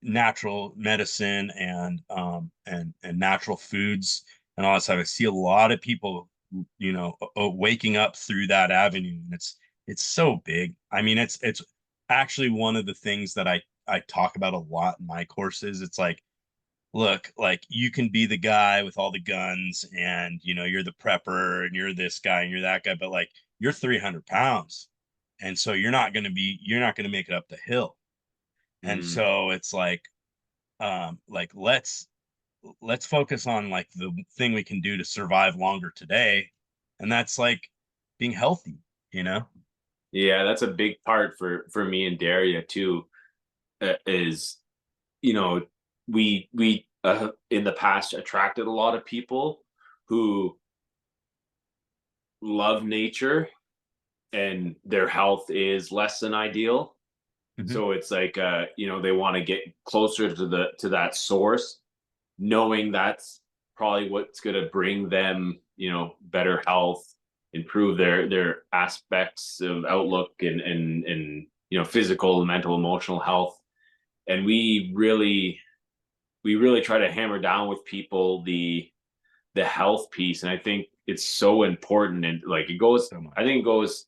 natural medicine and natural foods and all that stuff. I see a lot of people, waking up through that avenue, and it's so big. I mean, it's actually one of the things that I talk about a lot in my courses. It's like, look, like you can be the guy with all the guns, and you're the prepper, and you're this guy, and you're that guy, but like you're 300 pounds, and so you're not going to make it up the hill. And Mm. so it's like let's focus on like the thing we can do to survive longer today, and that's like being healthy, you know. Yeah, that's a big part for me and Daria too. Is you know we in the past attracted a lot of people who love nature and their health is less than ideal. Mhm. So it's like they want to get closer to that source, knowing that's probably what's going to bring them, better health, improve their aspects of outlook and physical, mental, emotional health. And we really try to hammer down with people the health piece, and I think it's so important. And like So much. I think it goes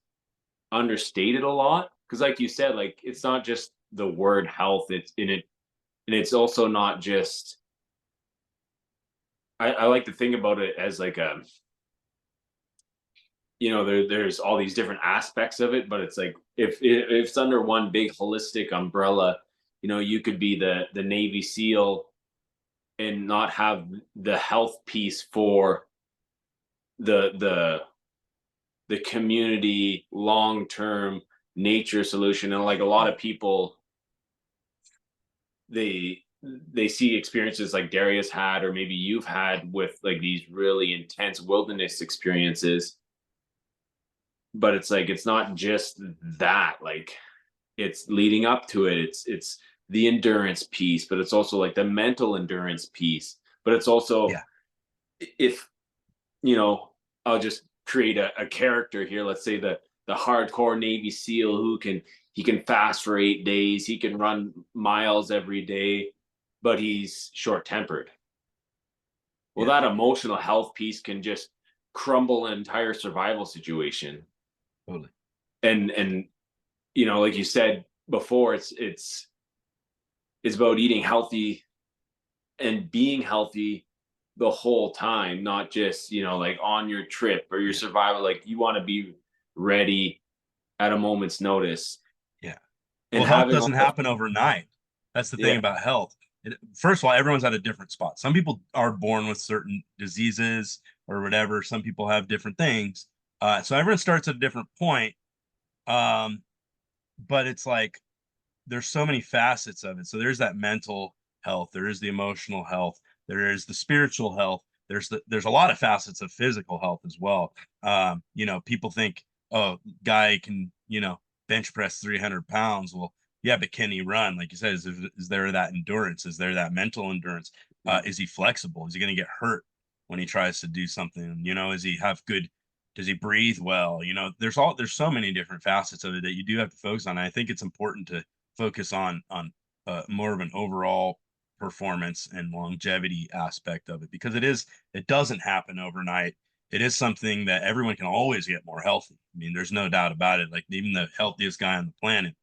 understated a lot, because like you said, like it's not just the word health, it's in it, and it's also not just, I like to think about it as like there's all these different aspects of it, but it's like if it's under one big holistic umbrella, you could be the Navy SEAL and not have the health piece for the the community long term nature solution. And like a lot Yeah. of people, they they see experiences like Darius had, or maybe you've had, with like these really intense wilderness experiences. But it's like it's not just that. Like it's leading up to it. It's the endurance piece, but it's also like the mental endurance piece. But it's also, Yeah. if you know, I'll just create a character here. Let's say the hardcore Navy SEAL who he can fast for 8 days, he can run miles every day, but he's short tempered. Well, Yeah. that emotional health piece can just crumble an entire survival situation. Totally. And like you said before, it's about eating healthy and being healthy the whole time, not just, like on your trip or your Yeah. survival. Like you want to be ready at a moment's notice, Yeah. and Well, health having all doesn't the, happen overnight. That's the thing yeah. about health. First of all, everyone's at a different spot. Some people are born with certain diseases or whatever. Some people have different things. So everyone starts at a different point. Um, but it's like there's so many facets of it. So there's that mental health, there is the emotional health, there is the spiritual health. There's a lot of facets of physical health as well. People think, oh, guy can, bench press 300 pounds. Well, yeah, but can he run? Like you said, is there that endurance? Is there that mental endurance? Is he flexible? Is he going to get hurt when he tries to do something? Is he have good, does he breathe well? There's so many different facets of it that you do have to focus on. And I think it's important to focus on more of an overall performance and longevity aspect of it, because it doesn't happen overnight. It is something that everyone can always get more healthy. I mean, there's no doubt about it. Like even the healthiest guy on the planet.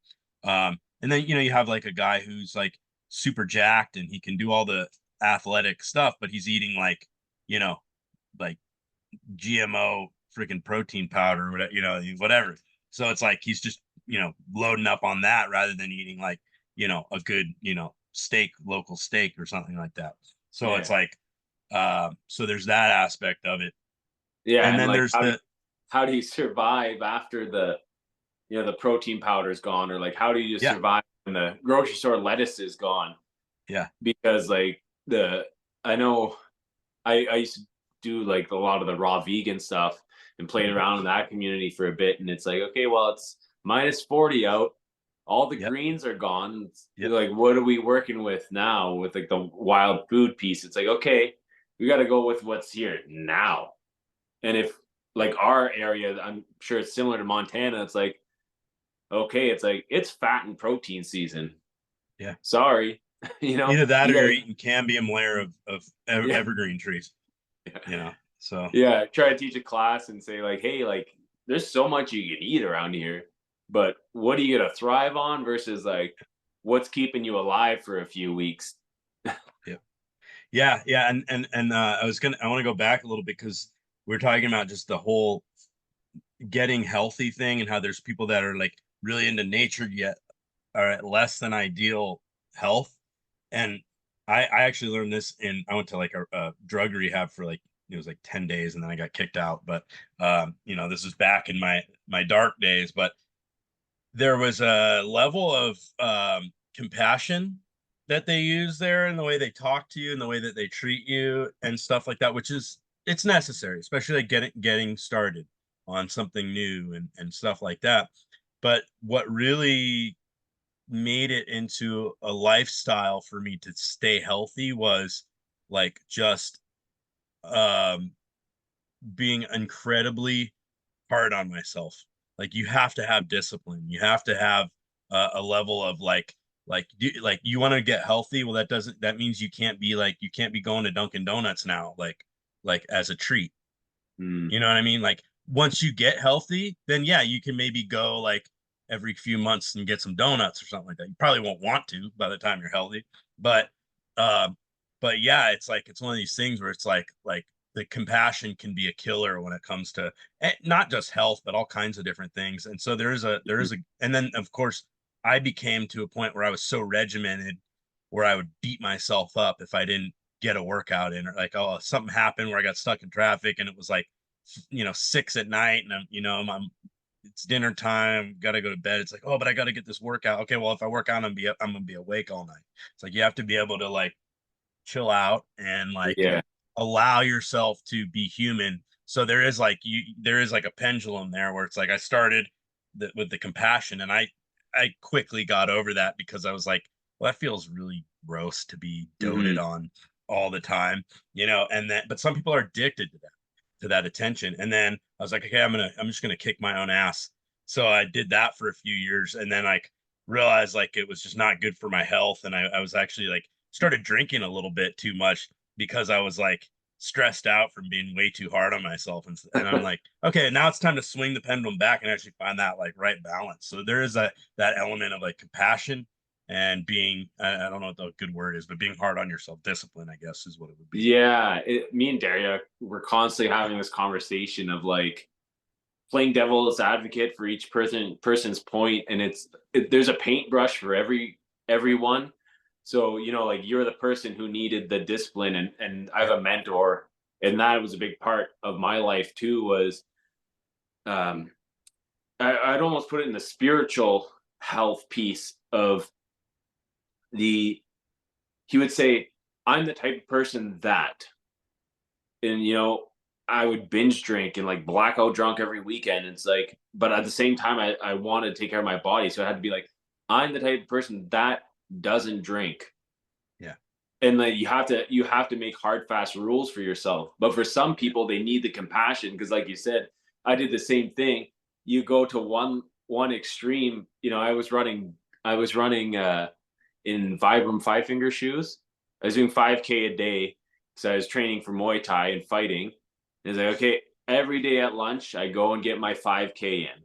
And then you have like a guy who's like super jacked and he can do all the athletic stuff, but he's eating like, you know like GMO freaking protein powder or whatever, whatever. So it's like he's just, loading up on that rather than eating like, a good, steak, local steak or something like that. So it's Yeah. like, so there's that aspect of it. Yeah, And and then like there's the, how do you survive after the protein powder's gone, or like how do you just yeah, survive when the grocery store lettuce is gone? yeah, Because like I know I used to do like a lot of the raw vegan stuff and played around in that community for a bit, and it's like, okay, well, it's -40 out, all the yep, greens are gone. yep, Like, what are we working with now with like the wild food piece? It's like, okay, we got to go with what's here now. And if like our area, I'm sure it's similar to Montana, it's like, okay, it's like it's fat and protein season. yeah. Sorry, Either that you or you're gotta, eating cambium layer of yeah, evergreen trees, So yeah. Try to teach a class and say like, hey, like, there's so much you can eat around here, but what are you gonna thrive on versus like what's keeping you alive for a few weeks? yeah, yeah. And I want to go back a little bit because we're talking about just the whole getting healthy thing and how there's people that are like really into nature yet are at less than ideal health. And I actually learned this I went to like a drug rehab for like, it was like 10 days and then I got kicked out. But, this was back in my dark days, but there was a level of compassion that they use there in the way they talk to you and the way that they treat you and stuff like that, which is it's necessary, especially like getting started on something new and stuff like that. But what really made it into a lifestyle for me to stay healthy was like just um being incredibly hard on myself. Like you have to have discipline. You have to have a level of like you want to get healthy. Well, that means you can't be going to Dunkin' Donuts now like as a treat. Mm, You know what I mean? Like once you get healthy, then yeah, you can maybe go like every few months and get some donuts or something like that. You probably won't want to by the time you're healthy, but uh, yeah, it's like it's one of these things where it's like the compassion can be a killer when it comes to not just health, but all kinds of different things. And so and then of course I became to a point where I was so regimented where I would beat myself up if I didn't get a workout in, or like, oh, something happened where I got stuck in traffic and it was like 6 at night and I'm it's dinner time, gotta go to bed. It's like, oh, but I gotta get this workout. Okay, well, if I work out, I'm gonna be awake all night. It's like you have to be able to like chill out and like yeah. allow yourself to be human. So there is like a pendulum there where it's like I started with the compassion and I quickly got over that because I was like, well, that feels really gross to be doted Hmm. on all the time, and then but some people are addicted to that attention. And then I was like, okay, I'm just gonna kick my own ass. So I did that for a few years and then like realized like it was just not good for my health. And I was actually like started drinking a little bit too much because I was like stressed out from being way too hard on myself. And I'm like, okay, now it's time to swing the pendulum back and actually find that like right balance. So there is that element of like compassion and being, I don't know what the good word is, but being hard on yourself. Discipline, I guess, is what it would be. Yeah, me and Daria we're constantly having this conversation of like playing devil's advocate for each person's point, and there's a paintbrush for everyone. So like you're the person who needed the discipline, and I have Yeah. a mentor, and that was a big part of my life too. Was um, I'd almost put it in the spiritual health piece of the. He would say, "I'm the type of person that," and I would binge drink and like blackout drunk every weekend. It's like, but at the same time, I wanted to take care of my body, so I had to be like, I'm the type of person that doesn't drink, Yeah. and like you have to make hard fast rules for yourself. But for some Yeah. people, they need the compassion because, like you said, I did the same thing. You go to one extreme. I was running in Vibram Five Finger shoes. I was doing 5K a day, so I was training for Muay Thai and fighting. And it's like, okay, every day at lunch, I go and get my 5K in,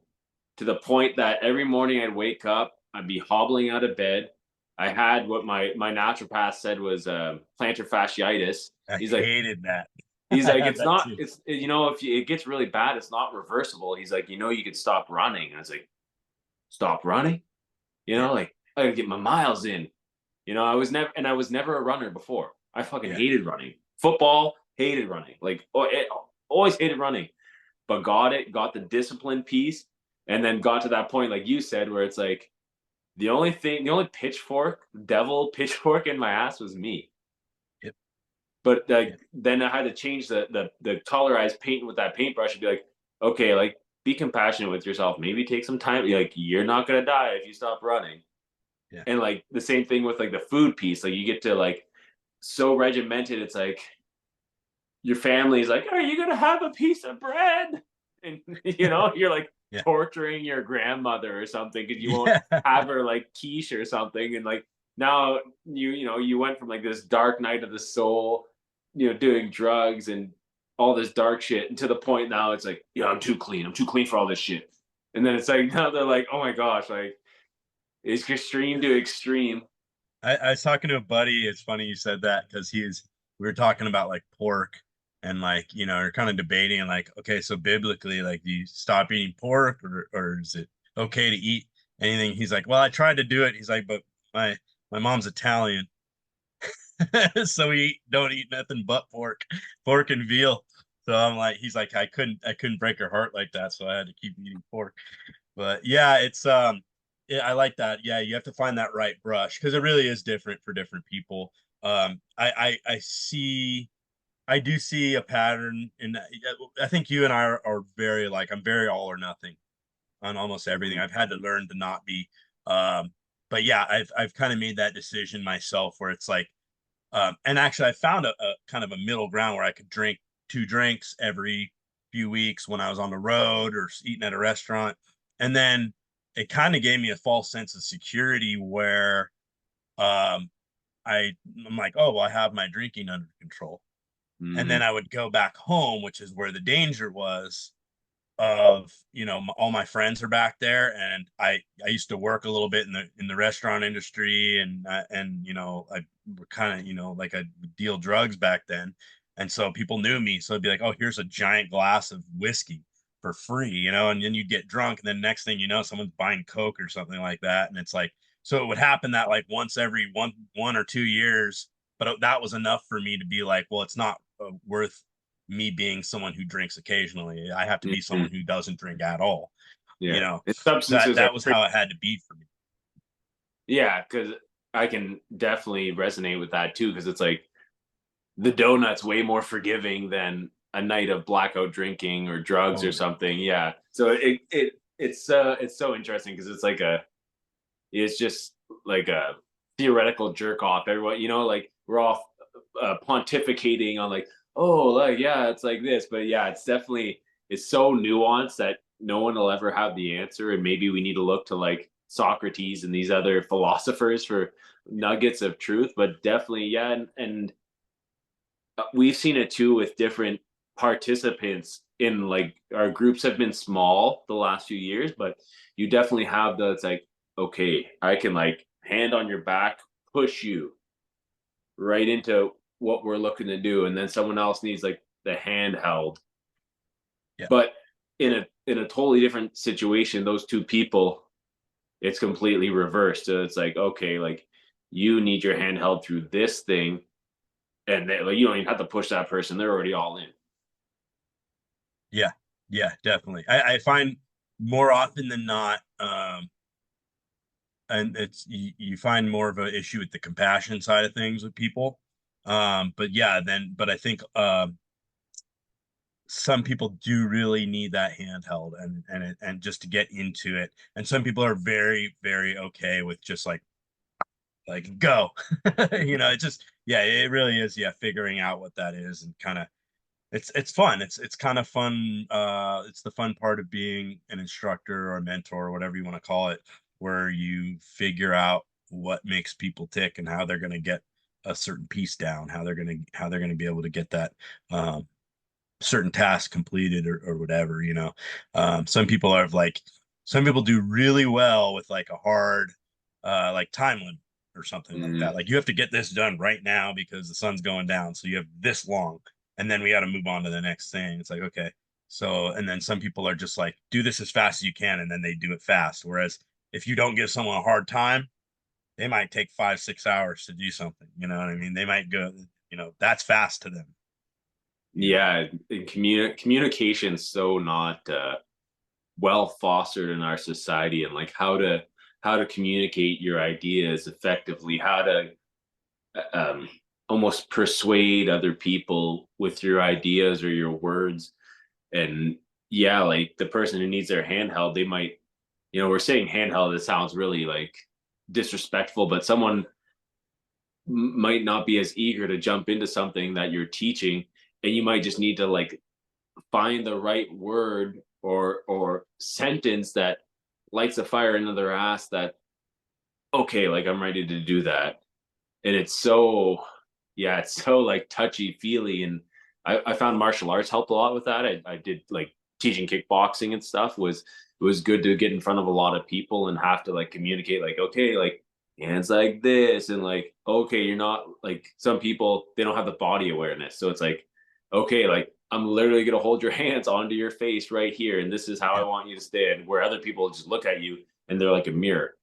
to the point that every morning I'd wake up, I'd be hobbling out of bed. I had what my naturopath said was plantar fasciitis. I He's like, hated that. He's I like, had it's that not, too. it's, you know, if it gets really bad, it's not reversible. He's like, you know, you could stop running. And I was like, stop running? You Yeah, know, like I gotta get my miles in. You know, I was never a runner before. I fucking yeah, hated running. Football, hated running. Like, always hated running, but got the discipline piece, and then got to that point, like you said, where it's like the only pitchfork, devil pitchfork in my ass was me. yep, But yep, like then I had to change the color I was painting with that paintbrush and be like, okay, like be compassionate with yourself. Maybe take some time. Like you're not gonna die if you stop running. yeah, And like the same thing with like the food piece. Like you get to like so regimented. It's like your family's like, are you gonna have a piece of bread? And you know, you're like yeah, torturing your grandmother or something because you won't yeah, have her like quiche or something. And like now you know, you went from like this dark night of the soul, you know, doing drugs and all this dark shit, and to the point now it's like, yeah, I'm too clean. I'm too clean for all this shit. And then it's like now they're like, oh my gosh, like it's extreme to extreme. I was talking to a buddy. It's funny you said that because we were talking about like pork and like, we're kind of debating and like, okay, so biblically, like, do you stop eating pork or is it okay to eat anything? He's like, well, I tried to do it. He's like, but my mom's Italian. So we don't eat nothing but pork and veal. So I'm like, he's like, I couldn't break her heart like that. So I had to keep eating pork. But yeah, I like that. Yeah, you have to find that right brush because it really is different for different people. I do see a pattern in that. I think you and I are very like, I'm very all or nothing on almost everything. I've had to learn to not be. Um, but yeah, I've kind of made that decision myself where it's like, and actually I found a kind of a middle ground where I could drink 2 drinks every few weeks when I was on the road or eating at a restaurant. And then it kind of gave me a false sense of security where um, I'm like, oh, well, I have my drinking under control. And then Mm-hmm. I would go back home, which is where the danger was of, all my friends are back there, and I used to work a little bit in the restaurant industry, and I kind of, like, I deal drugs back then, and so people knew me, so it'd be like, oh, here's a giant glass of whiskey for free, and then you'd get drunk, and then next thing you know, someone's buying Coke or something like that, and it's like, so it would happen that like once every 1 or 2 years, but that was enough for me to be like, well, it's not worth me being someone who drinks occasionally. I have to be Mm-hmm. someone who doesn't drink at all. Yeah, and That substances are that was pretty. how it had to be for me. Yeah, because I can definitely resonate with that too. Because it's like the donut's way more forgiving than a night of blackout drinking or drugs or Totally. something. Yeah, so it's so interesting because it's just like a theoretical jerk off. Everyone, you know, like we're all pontificating on like, oh, like yeah, it's like this, but yeah, it's so nuanced that no one will ever have the answer, and maybe we need to look to like Socrates and these other philosophers for nuggets of truth. But definitely, yeah, and we've seen it too with different participants in like our groups have been small the last few years, but you definitely have the it's like, okay, I can like hand on your back, push you right into what we're looking to do. And then someone else needs like the handheld. Yeah. But in a totally different situation, those two people, it's completely reversed. So it's like, okay, like you need your handheld through this thing, and like you don't even have to push that person; they're already all in. Yeah. Yeah, definitely. I find more often than not, and you find more of an issue with the compassion side of things with people. But yeah, but I think some people do really need that handheld and just to get into it. And some people are very, very okay with just like go. It just, yeah, it really is, yeah, figuring out what that is and kind of, it's fun. It's kind of fun. It's the fun part of being an instructor or a mentor or whatever you want to call it, where you figure out what makes people tick and how they're going to get a certain piece down, how they're going to be able to get that certain task completed or whatever. Some people do really well with like a hard like time limit or something like Mm-hmm. that. Like, you have to get this done right now because the sun's going down, so you have this long. and then we got to move on to the next thing. It's like, okay. So, and then some people are just like, do this as fast as you can, and then they do it fast. Whereas if you don't give someone a hard time, they might take 5, 6 hours to do something. You know what I mean? They might go, that's fast to them. Yeah, and communication's so not well fostered in our society, and like how to communicate your ideas effectively, how to um, almost persuade other people with your ideas or your words. And yeah, like the person who needs their handheld, they might, we're saying handheld, it sounds really like disrespectful, but someone might not be as eager to jump into something that you're teaching, and you might just need to like find the right word or sentence that lights a fire into their ass that, okay, like I'm ready to do that. And it's so, yeah, it's so like touchy feely. And I found martial arts helped a lot with that. I did like teaching kickboxing and stuff. It was good to get in front of a lot of people and have to like communicate like, okay, like hands like this, and like, okay, you're not like, some people, they don't have the body awareness, so it's like, okay, like I'm literally gonna hold your hands onto your face right here, and this is how I Yeah. want you to stand, where other people just look at you and they're like a mirror.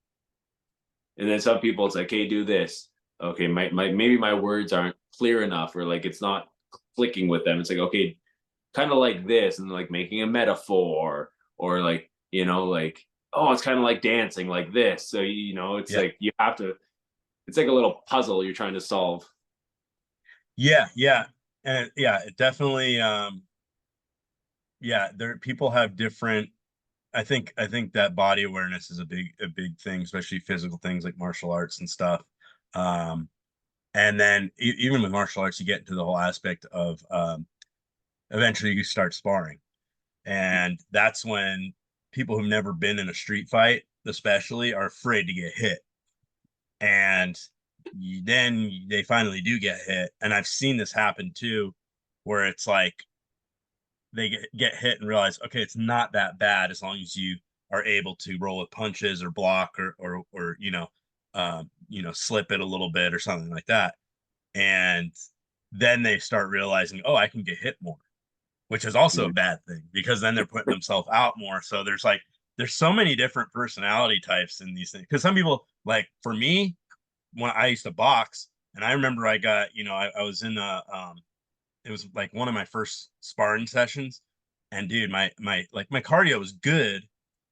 And then some people, it's like, hey, do this. Okay, maybe my words aren't clear enough, or like it's not clicking with them. It's like, okay, kind of like this, and like making a metaphor, or like, like, oh, it's kind of like dancing like this. So, it's Yeah. like you have to, it's like a little puzzle you're trying to solve. Yeah. Yeah. And yeah, it definitely, yeah, there people have different. I think that body awareness is a big thing, especially physical things like martial arts and stuff. Um, and then even with martial arts, you get into the whole aspect of eventually you start sparring, and that's when people who've never been in a street fight, especially, are afraid to get hit, and then they finally do get hit. And I've seen this happen too, where it's like they get hit and realize, okay, it's not that bad as long as you are able to roll with punches or block or slip it a little bit or something like that. And then they start realizing, oh, I can get hit more, which is also a Mhm. bad thing because then they're putting themselves out more. So there's so many different personality types in these things. Because some people, like for me, when I used to box, and I remember I got, I was in a it was like one of my first sparring sessions, and dude, my cardio was good,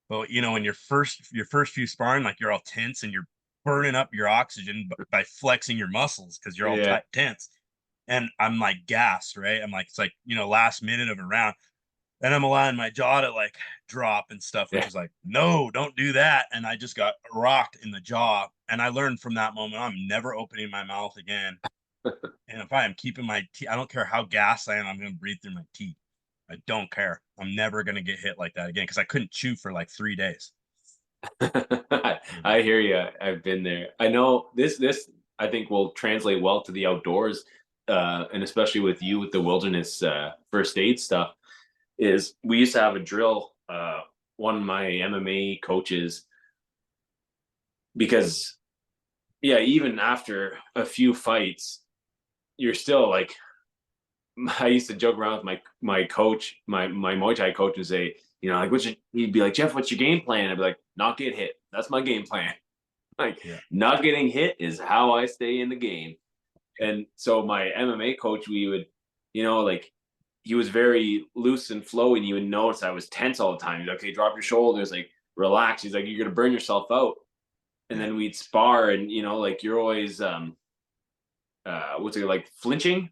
but when your first few sparring, like you're all tense and you're burning up your oxygen by flexing your muscles because you're all Yeah. tense, and I'm like gassed, right? I'm like, it's like, last minute of a round, and I'm allowing my jaw to like drop and stuff, which Yeah. is like, no, don't do that. And I just got rocked in the jaw, and I learned from that moment I'm never opening my mouth again. And if I am keeping my teeth, I don't care how gassed I am, I'm going to breathe through my teeth. I don't care. I'm never going to get hit like that again because I couldn't chew for like 3 days. I hear you. I've been there. I know this I think will translate well to the outdoors, and especially with you with the wilderness first aid stuff. Is we used to have a drill. One of my MMA coaches, because yeah, even after a few fights, you're still like, I used to joke around with my coach, my Muay Thai coach, and say, like, he'd be like, Jeff, what's your game plan? I'd be like, not get hit. That's my game plan. Like, Yeah. not getting hit is how I stay in the game. And so my MMA coach, we would, like, he was very loose and flowy, and you would notice I was tense all the time. He's like, okay, drop your shoulders, like relax. He's like, you're gonna burn yourself out. And Yeah. then we'd spar, and like you're always what's it, like flinching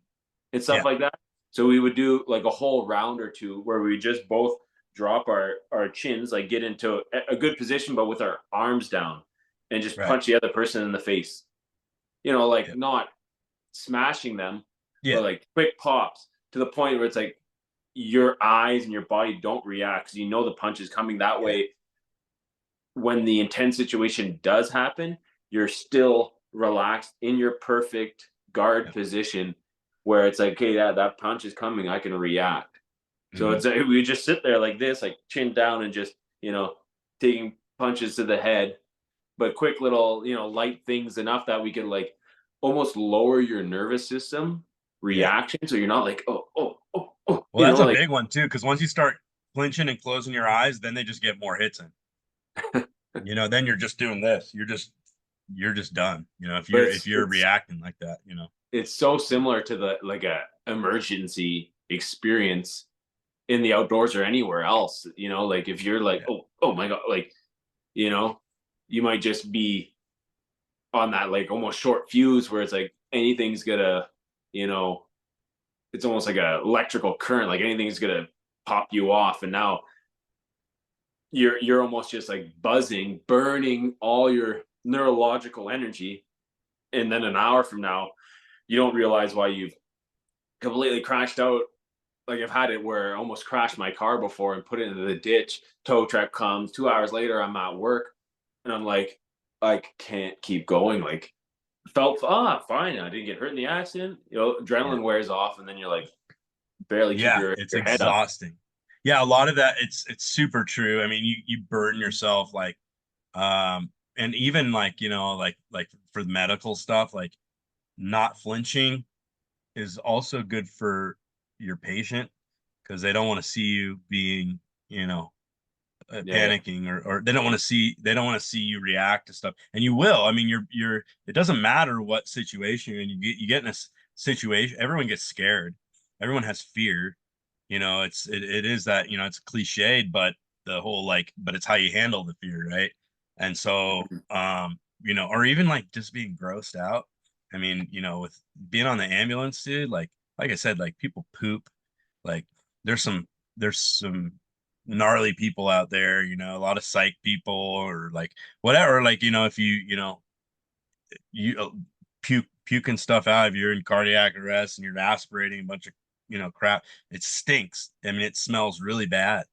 and stuff Yeah. like that. So we would do like a whole round or two where we just both drop our chins, like get into a good position, but with our arms down, and just Right. punch the other person in the face. Like Yeah. not smashing them, Yeah. but like quick pops to the point where it's like your eyes and your body don't react because the punch is coming that Yeah. way. When the intense situation does happen, you're still relaxed in your perfect guard Yeah. position, where it's like, okay, that punch is coming, I can react. So Mhm. it's like we just sit there like this, like chin down, and just taking punches to the head, but quick little light things enough that we can like almost lower your nervous system, Yeah. reaction. So you're not like, oh, Well, that's a like big one too, because once you start flinching and closing your eyes, then they just get more hits in. Then you're just doing this. You're just done. If but you're if you're reacting like that. it's so similar to the like a emergency experience in the outdoors or anywhere else. Like if you're like, Yeah. oh my god, like, you know, you might just be on that like almost short fuse where it's like anything's gonna, you know, it's almost like a electrical current, like anything's gonna pop you off. And now you're almost just like buzzing, burning all your neurological energy. And then an hour from now, you don't realize why you've completely crashed out. Like I've had it where I almost crashed my car before and put it into the ditch. Tow truck comes. 2 hours later, I'm at work, and I'm like, I can't keep going. Like, felt fine. I didn't get hurt in the accident. Yeah. Adrenaline wears off, and then you're like, barely keep Yeah, your it's your head up. exhausting. Yeah, a lot of that it's super true. I mean, you burden yourself like and even like, like for the medical stuff, like not flinching is also good for your patient because they don't want to see you being, you know, Yeah, panicking or they don't want to see you react to stuff. And you will. I mean, it doesn't matter what situation you get in a situation, everyone gets scared. Everyone has fear. It is that, it's cliched, but the whole like, but it's how you handle the fear, right? And so, or even like just being grossed out. I mean, with being on the ambulance, dude, like I said, like people poop. Like there's some there's some gnarly people out there, a lot of psych people or like whatever. Like, if you puking stuff out, if you're in cardiac arrest and you're aspirating a bunch of, crap, it stinks. I mean, it smells really bad.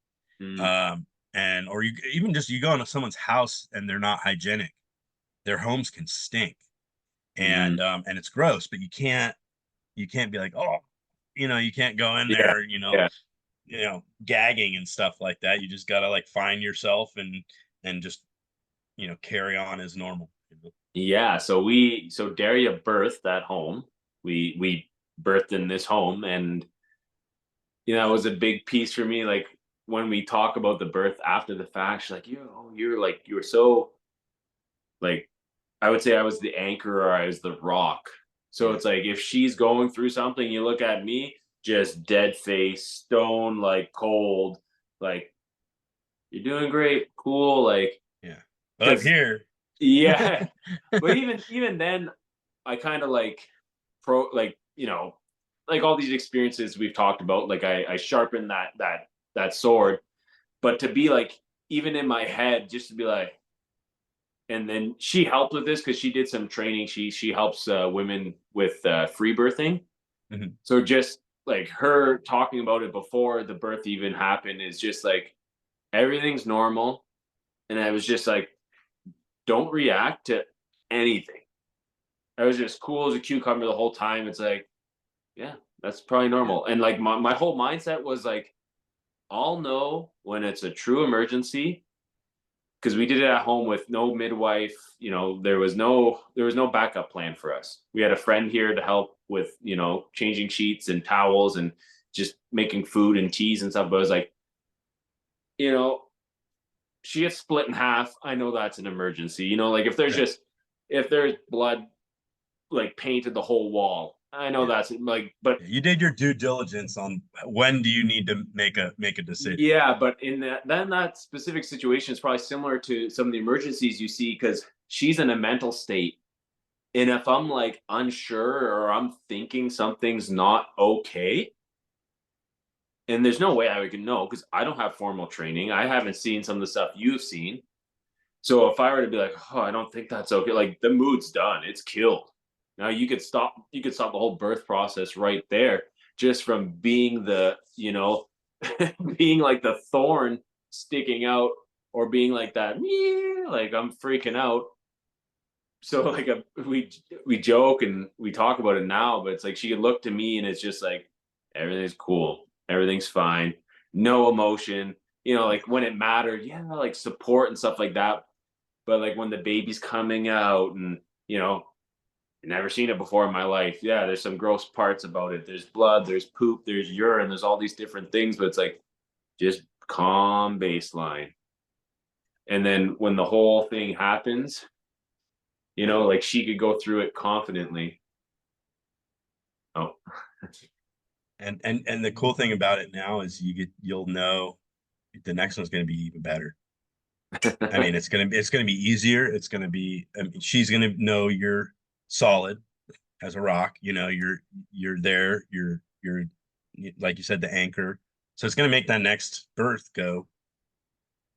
mm, Um, and or you even just you go into someone's house and they're not hygienic. Their homes can stink. mm, And it's gross, but you can't be like, oh, you can't go in yeah, there, yeah, gagging and stuff like that. You just gotta like find yourself and just carry on as normal. yeah. So Daria birthed at home. We birthed in this home, and it was a big piece for me. Like when we talk about the birth after the fact, she's like, you were so like, I would say I was the anchor or I was the rock. So Yeah. it's like if she's going through something, you look at me, just dead face, stone, like cold, like you're doing great, cool, like Yeah. But I'm because here. yeah. But even then, I kind of like like like all these experiences we've talked about, like I sharpened that sword, but to be like even in my head, just to be like, and then she helped with this because she did some training. She helps women with free birthing. Mhm. So just like her talking about it before the birth even happened is just like everything's normal, and I was just like, don't react to anything. I was just cool as a cucumber the whole time. It's like, yeah, that's probably Yeah. normal. And like my whole mindset was like, I'll know when it's a true emergency because we did it at home with no midwife. There was no backup plan for us. We had a friend here to help with changing sheets and towels and just making food and teas and stuff. But it was like, you know, she gets split in half. I know that's an emergency. Like Yeah. if there's blood like painted the whole wall. I know Yeah. that's like, but Yeah. You did your due diligence on when do you need to make a decision. yeah, but in that specific situation is probably similar to some of the emergencies you see because she's in a mental state. And if I'm like unsure or I'm thinking something's not okay, and there's no way I can know because I don't have formal training. I haven't seen some of the stuff you've seen. So if I were to be like, oh, I don't think that's okay, like the mood's done. It's killed. Now you could stop the whole birth process right there just from being being like the thorn sticking out or being like that, yeah, like I'm freaking out. So like we joke and we talk about it now, but it's like she could look to me and it's just like everything's cool, everything's fine, no emotion. Like when it mattered, yeah, like support and stuff like that. But like when the baby's coming out and you know never seen it before in my life. Yeah, there's some gross parts about it. There's blood, there's poop, there's urine, there's all these different things, but it's like just calm baseline. And then when the whole thing happens, like she could go through it confidently. Oh. And the cool thing about it now is you'll know the next one's going to be even better. I mean, it's gonna be easier. It's gonna be. I mean, she's gonna know you're solid as a rock. You're there. You're like you said, the anchor. So it's gonna make that next birth go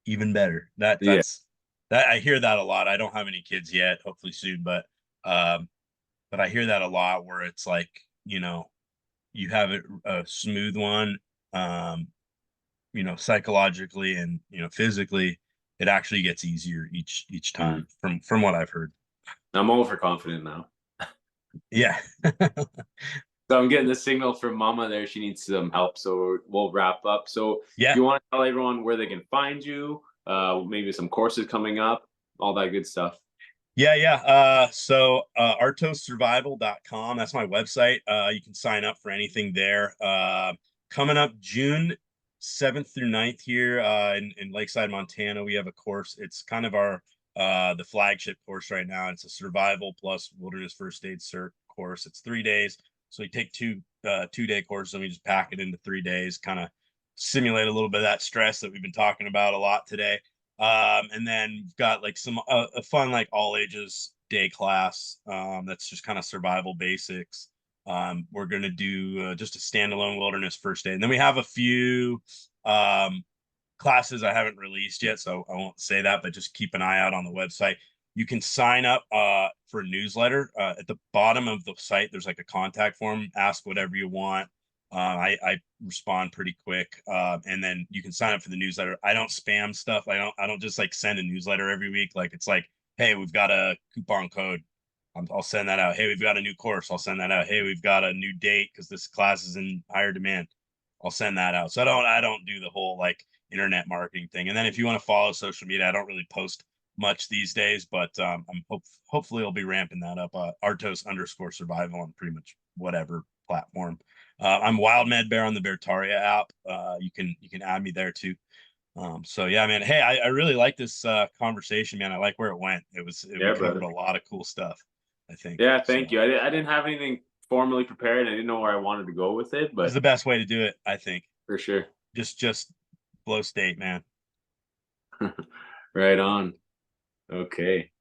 even better. That Yeah. that's that I hear that a lot. I don't have any kids yet, hopefully soon, um, but I hear that a lot where it's like, you have a smooth one, um, psychologically and physically, it actually gets easier each Mm. time from what I've heard. I'm overconfident now. Yeah. So I'm getting the signal from Mama there. She needs some help. So we'll wrap up. So if Yeah. you want to tell everyone where they can find you, maybe some courses coming up, all that good stuff. Yeah. So artossurvival.com, that's my website. You can sign up for anything there. Coming up June 7th through 9th here in Lakeside, Montana, we have a course. It's kind of our the flagship course right now. It's a survival plus wilderness first aid cert course. It's 3 days. So we take 2 day courses and we just pack it into 3 days, kind of simulate a little bit of that stress that we've been talking about a lot today. And then we've got like some a fun like all ages day class that's just kind of survival basics. We're gonna do just a standalone wilderness first aid, and then we have a few um, classes I haven't released yet, so I won't say that, but just keep an eye out on the website. You can sign up for a newsletter. At the bottom of the site, there's like a contact form. Ask whatever you want. I respond pretty quick, and then you can sign up for the newsletter. I don't spam stuff. I don't just like send a newsletter every week. Like it's like, hey, we've got a coupon code. I'll send that out. Hey, we've got a new course. I'll send that out. Hey, we've got a new date because this class is in higher demand. I'll send that out. So I don't do the whole like internet marketing thing. And then if you want to follow social media, I don't really post much these days, but hopefully I'll be ramping that up. Artos_survival on pretty much whatever platform. I'm Wild Med Bear on the Beartaria app. You can add me there too. So yeah, man. Hey, I really like this conversation, man. I like where it went. We Yeah, covered brother. a lot of cool stuff, I think. Yeah, thank So you. I didn't have anything formally prepared. I didn't know where I wanted to go with it, this is but the best way to do it, I think. for sure. Just flow state, man. Right on. Okay.